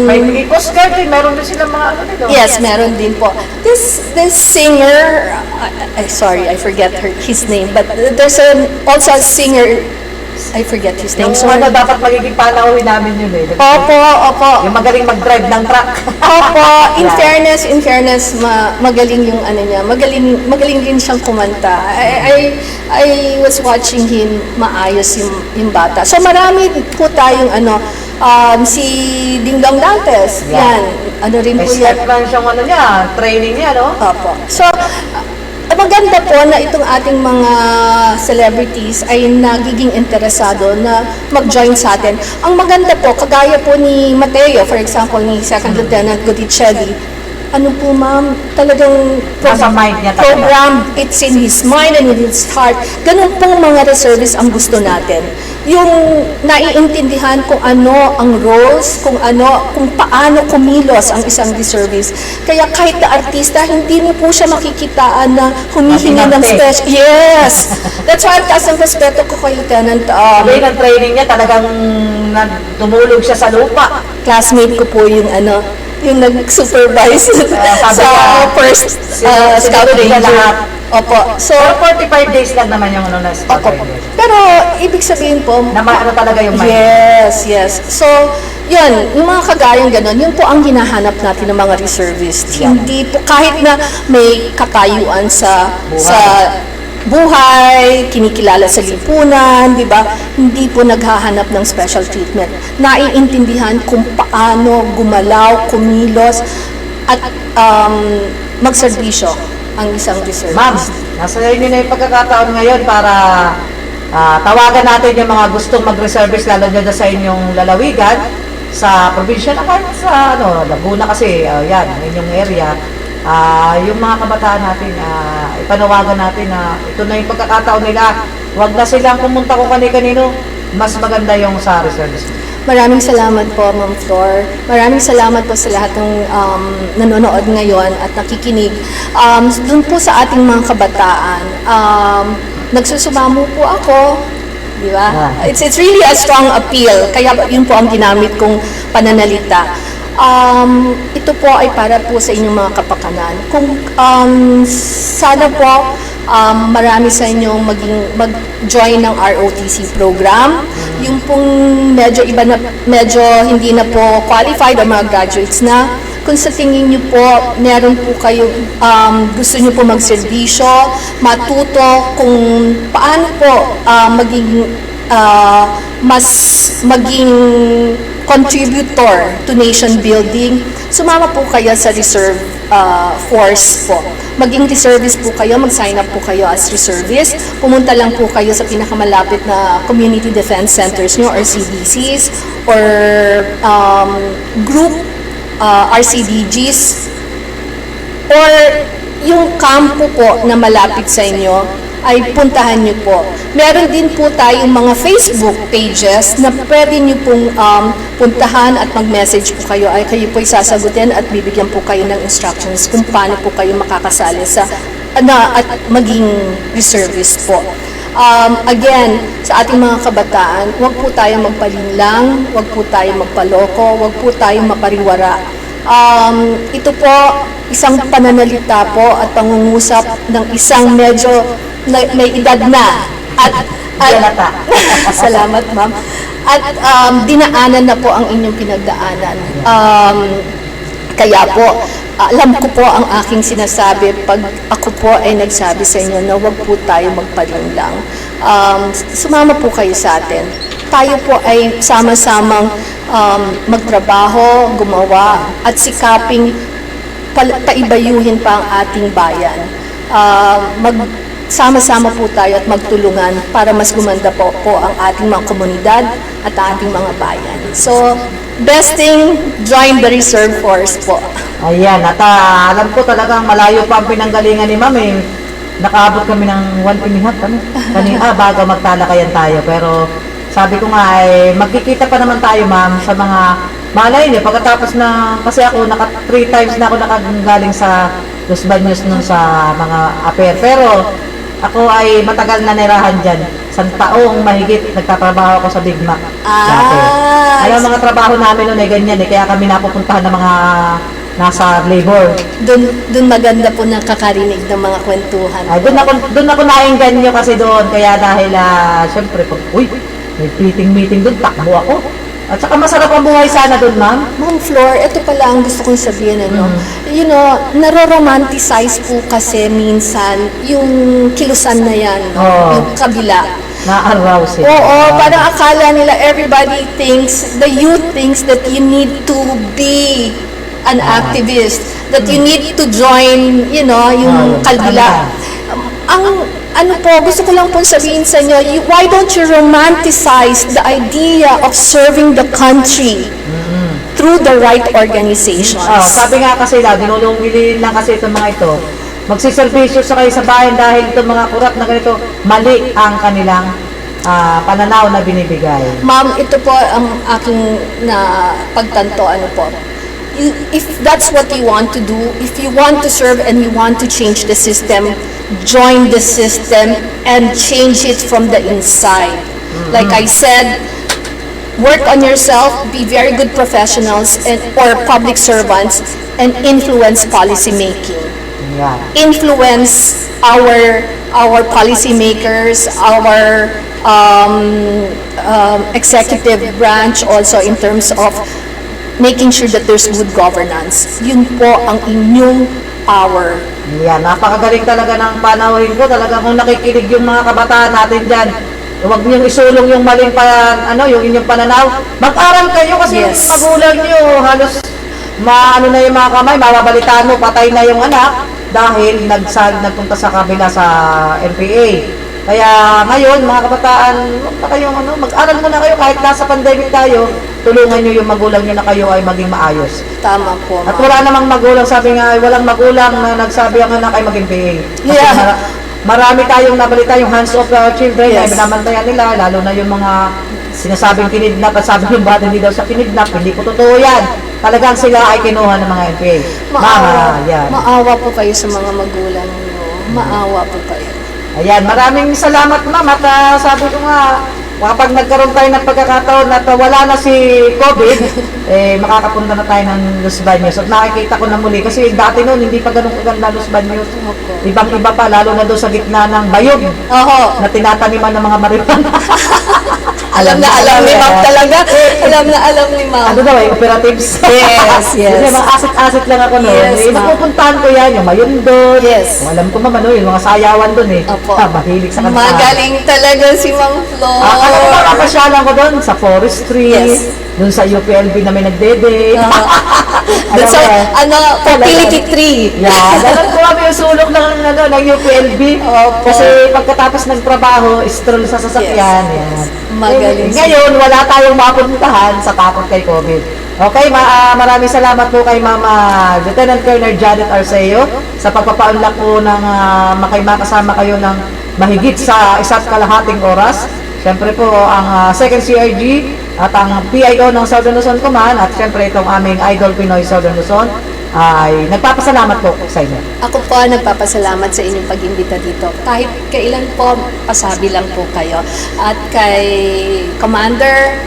May Coast Guard din, meron din sila mga ano dito. Yes, meron din po. This singer, sorry, I forget his name, but there's also a singer, I forget his name. Yung ano, dapat magiging panauhin namin yun eh. Opo. Yung magaling mag-drive ng truck. Opo, in fairness, magaling yung ano niya, magaling din siyang kumanta. I was watching him, maayos yung bata. So marami po tayong si Ding Dong Dantes, yan, ano rin May po yan. step lang siyang ano niya, training niya, no? Opo. So, maganda po na itong ating mga celebrities ay nagiging interesado na mag-join sa atin. Ang maganda po, kagaya po ni Mateo, for example, ni Second Lieutenant Botticelli, ano po ma'am, talagang Nasa mind niya talaga. program, it's in his mind and in his heart. Ganun pong mga reservists ang gusto natin. Yung naiintindihan kung ano ang roles, kung paano kumilos ang isang reservist. Kaya kahit na artista, hindi mo po siya makikitaan na humihingi ng special. Yes! That's why ang taas ng respeto ko kay Lieutenant. Sabi ng training niya, talagang tumulog siya sa lupa. Classmate ko po yung nag-supervise sa first Scout Ranger. Opo. So, Pero 45 days lang naman yung ano na Scout opo. Ranger. Pero, ibig sabihin po, Na ano talaga yung mind. yes. So, yun, yung mga kagayang ganon, yun po ang hinahanap natin ng mga reservists. Hindi po, kahit na may katayuan sa buhay, kinikilala sa lipunan, di ba? Hindi po naghahanap ng special treatment. Naiintindihan kung paano gumalaw, kumilos, at magserbisyo ang isang Ma'am, reservist. nasa inyo na yung pagkakataon ngayon para tawagan natin yung mga gustong mag-reservice lalo dyan sa inyong lalawigan sa probinsya na kahit sa Laguna kasi, yan, inyong area. Yung mga kabataan natin, ipanawagan natin na ito na yung pagkakataon nila Wag na silang pumunta kung kani-kanino. Mas maganda yung sa reserves. Maraming salamat po, Ma'am Flor. Maraming salamat po sa lahat ng nanonood ngayon at nakikinig. Doon po sa ating mga kabataan, nagsusumamo po ako, di ba? It's really a strong appeal, kaya yun po ang ginamit kong pananalita. Ito po ay para po sa inyong mga kapakanan. Kung sana po marami sa inyong mag-join ng ROTC program. Yung pong medyo iba na, medyo hindi na po qualified o mga graduates na, kung sa tingin niyo po, meron po kayo, gusto niyo po magserbisyo, matuto kung paano po maging contributor to nation building, sumama po kayo sa reserve force po. Maging reservist po kayo, mag-sign up po kayo as reservist. Pumunta lang po kayo sa pinakamalapit na community defense centers nyo or CDCs or group RCDGs or yung kampo po na malapit sa inyo ay puntahan nyo po. Meron din po tayong mga Facebook pages na pwede nyo pong puntahan at mag-message po kayo. Ay kayo po sasagutin at bibigyan po kayo ng instructions kung paano po kayo makakasali sa at maging reservist po. Again, sa ating mga kabataan, huwag po tayong magpalinlang, huwag po tayong magpaloko, huwag po tayong mapariwara. Ito po, isang pananalita po at pangungusap ng isang medyo may edad na at salamat ma'am at dinaanan na po ang inyong pinagdaanan, kaya po alam ko po ang aking sinasabi pag ako po ay nagsabi sa inyo na huwag po tayo magpalinlang. Sumama po kayo sa atin, tayo po ay sama-samang magtrabaho, gumawa at sikaping paibayuhin pa ang ating bayan. Sama-sama po tayo at magtulungan para mas gumanda po ang ating mga komunidad at ating mga bayan. So, best thing, join the reserve force po. Ayan, at alam ko talagang malayo pa ang pinanggalingan ni Ma'am eh. Nakaabot kami ng 1.5 kanina bago magtalakayan tayo. Pero sabi ko nga ay magkikita pa naman tayo Ma'am sa mga malay niyo. Pagkatapos na, kasi ako 3 times na ako nakagaling sa Los Baños nun sa mga affair. Pero ako ay matagal na nirahan dyan. 1 taong mahigit nagtatrabaho ako sa Big Mac. Alam, mga trabaho namin noon ay ganyan eh. Kaya kami napupuntahan ng mga nasa labor. Doon maganda po nakakarinig ng mga kwentuhan. Ay, doon ako nainggan nyo kasi doon. Kaya dahil, syempre, may meeting doon, takbo ako. At saka masarap ang buhay sana doon, Ma'am. Ma'am Flor, ito pala ang gusto kong sabihin, You know, naro-romanticize po kasi minsan yung kilusan na yan, yung kabila. Na-arouse. Oo, parang akala nila everybody thinks, the youth thinks that you need to be an activist, that you need to join, yung kalbila. Ano po, gusto ko lang po sabihin sa inyo, why don't you romanticize the idea of serving the country through the right organizations? Sabi nga kasi dinulungilin lang kasi itong mga ito. Magsiservisyo sa kayo sa bayan dahil itong mga kurap na ganito, mali ang kanilang pananaw na binibigay. Ma'am, ito po ang aking pagtanto, if that's what you want to do, if you want to serve and you want to change the system, join the system and change it from the inside. Like I said, work on yourself, be very good professionals or public servants, and influence policy making. Yeah. Influence our policy makers, our executive branch also in terms of making sure that there's good governance. Yun po ang inyong power. Yan, napakagaling talaga ng panawin ko. Talaga kung nakikinig yung mga kabataan natin dyan, huwag niyong isulong yung maling yung inyong pananaw. Mag-aral kayo kasi yung magulang niyo halos na yung mga kamay, mababalitaan mo, patay na yung anak dahil nagpunta sa kabila sa MPA. Kaya ngayon, mga kabataan, mag-aral muna kayo kahit nasa pandemic tayo, tulungan nyo yung magulang nyo na kayo ay maging maayos. Tama po, Ma'am. At wala namang magulang, sabi nga, walang magulang na nagsabi ang anak ay maging PA. Yeah. marami tayong nabalita yung hands off the children na Yes. binabantayan nila, lalo na yung mga sinasabing kinidnap at sabi ng bata hindi daw sa kinidnap, hindi po totoo yan. Talagang sila ay kinuha ng mga NPA. Yan. Maawa po kayo sa mga magulang niyo. Maawa po kayo. Ayan, maraming salamat ma'am at sabi ko nga, kapag nagkaroon tayo ng pagkakataon at wala na si COVID, makakapunta na tayo ng Los Baños. At nakikita ko na muli, kasi dati noon hindi pa ganun kaganda Los Baños. Ibang-iba pa, lalo na doon sa gitna ng bayog Oho. na tinataniman ng mga marijuana. Alam na alam ni Ma'am talaga. Alam na alam ni Ma'am. Ano daw operatives? Yes, yes. Kasi mga asset lang ako noon. Yes, ma'am. Napupuntahan ko yan, yung Mayundon. Yes. Alam ko ma'am, yung mga sayawan doon Opo. Mahilig sa kanta. Magaling talaga si Ma'am Flo. Alam ko makakasyalan ko doon sa forestry, Yes. doon sa UPLB na may nagdede. Doon sa, fertility tree. Yeah, dapat ko kami yung sulok ng UPLB. Opo. Kasi pagkatapos ng trabaho, stroll sa sasakyan. Yes, Yan. yes. Magaling. Ngayon, wala tayong mapuntahan sa takot kay COVID. Okay, maraming salamat po kay Mama Lieutenant Colonel Janet Arceo sa pagpapaunlak po ng makasama kayo ng mahigit sa 1.5 oras. Siyempre po, ang 2nd CRG at ang PIO ng Southern Luzon Command at siyempre itong aming Idol Pinoy Southern Luzon ay nagpapasalamat po sa inyo. Ako po nagpapasalamat sa inyong pag-imbita dito. Kahit kailan po, pasabi lang po kayo. At kay Commander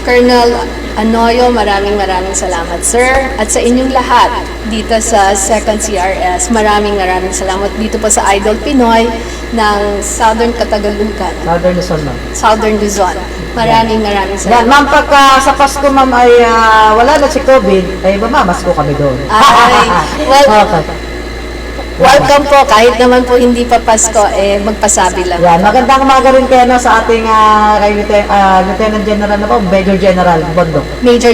Colonel Anoyo, maraming salamat, sir. At sa inyong lahat dito sa 2nd CRS, maraming salamat dito po sa Idol Pinoy ng Southern Katagalugan, Southern Luzon, ma'am. Southern Luzon. Maraming Yan, salamat. ma'am, pagka sa Pasko, ma'am, ay wala na si COVID, ay mamamas po kami doon. Ay, well, Okay. welcome po. Kahit naman po hindi pa Pasko, magpasabi lang. Yan, magandang umaga rin kayo sa ating kay Lieutenant General na po, Major General Bondok. Major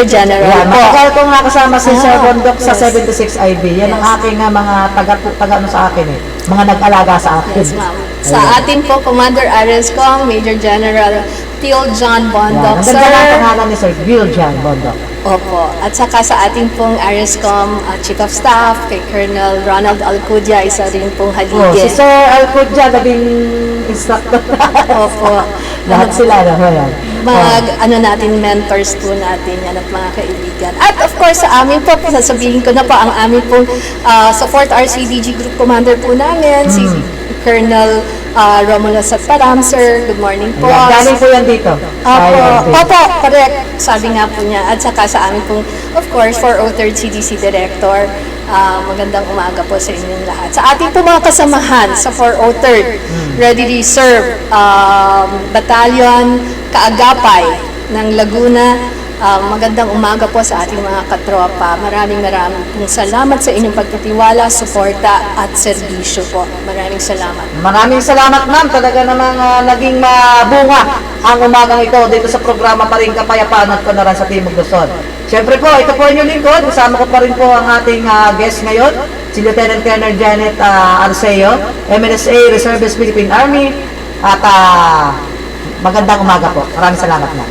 General Yan, po. matagal kong nakasama si Sir Bondok sa yes. 76 IB. Yan ang Yes. aking mga taga sa akin mga nag-alaga sa akin. Yes, ma'am. Sa ating po, Commander RSCOM, Major General Phil John Yan, Bondok, ang ganda ng sir. pangalan ni Sir Bill Jan Bondok. Opo. At saka sa ating pong RSCOM Chief of Staff, kay Colonel Ronald Alcudia, isa rin pong Oh, si haligin. Sir Alcudja, naging instructor. Opo. Lahat sila na yan. Natin, mentors po natin yan at mga kaibigan. At of course, sa amin po, sasabihin ko na po, ang amin pong sa 4th RCDG Group Commander po namin, si Colonel Romulo Satparam, sir. Good morning po. Yan, galing po yan dito. Opo, correct. Sabi nga po niya. At saka sa amin pong, of course, 403rd CDC Director, magandang umaga po sa inyong lahat. Sa ating po mga kasamahan sa 403rd Ready Reserve Battalion Kaagapay ng Laguna, magandang umaga po sa ating mga katropa. Maraming pong salamat sa inyong pagtitiwala, suporta at serbisyo po. Maraming salamat. Maraming salamat, ma'am. Talaga namang naging mabunga ang umagang ito dito sa programa pa rin Kapayapaan at Panaran sa Timog Luzon. Siyempre po, ito po inyong lingkod. Kasama ko pa rin po ang ating guest ngayon, si Lieutenant Colonel Janet Arceo, MNSA, Reservist Philippine Army. At magandang umaga po. Maraming salamat, ma'am.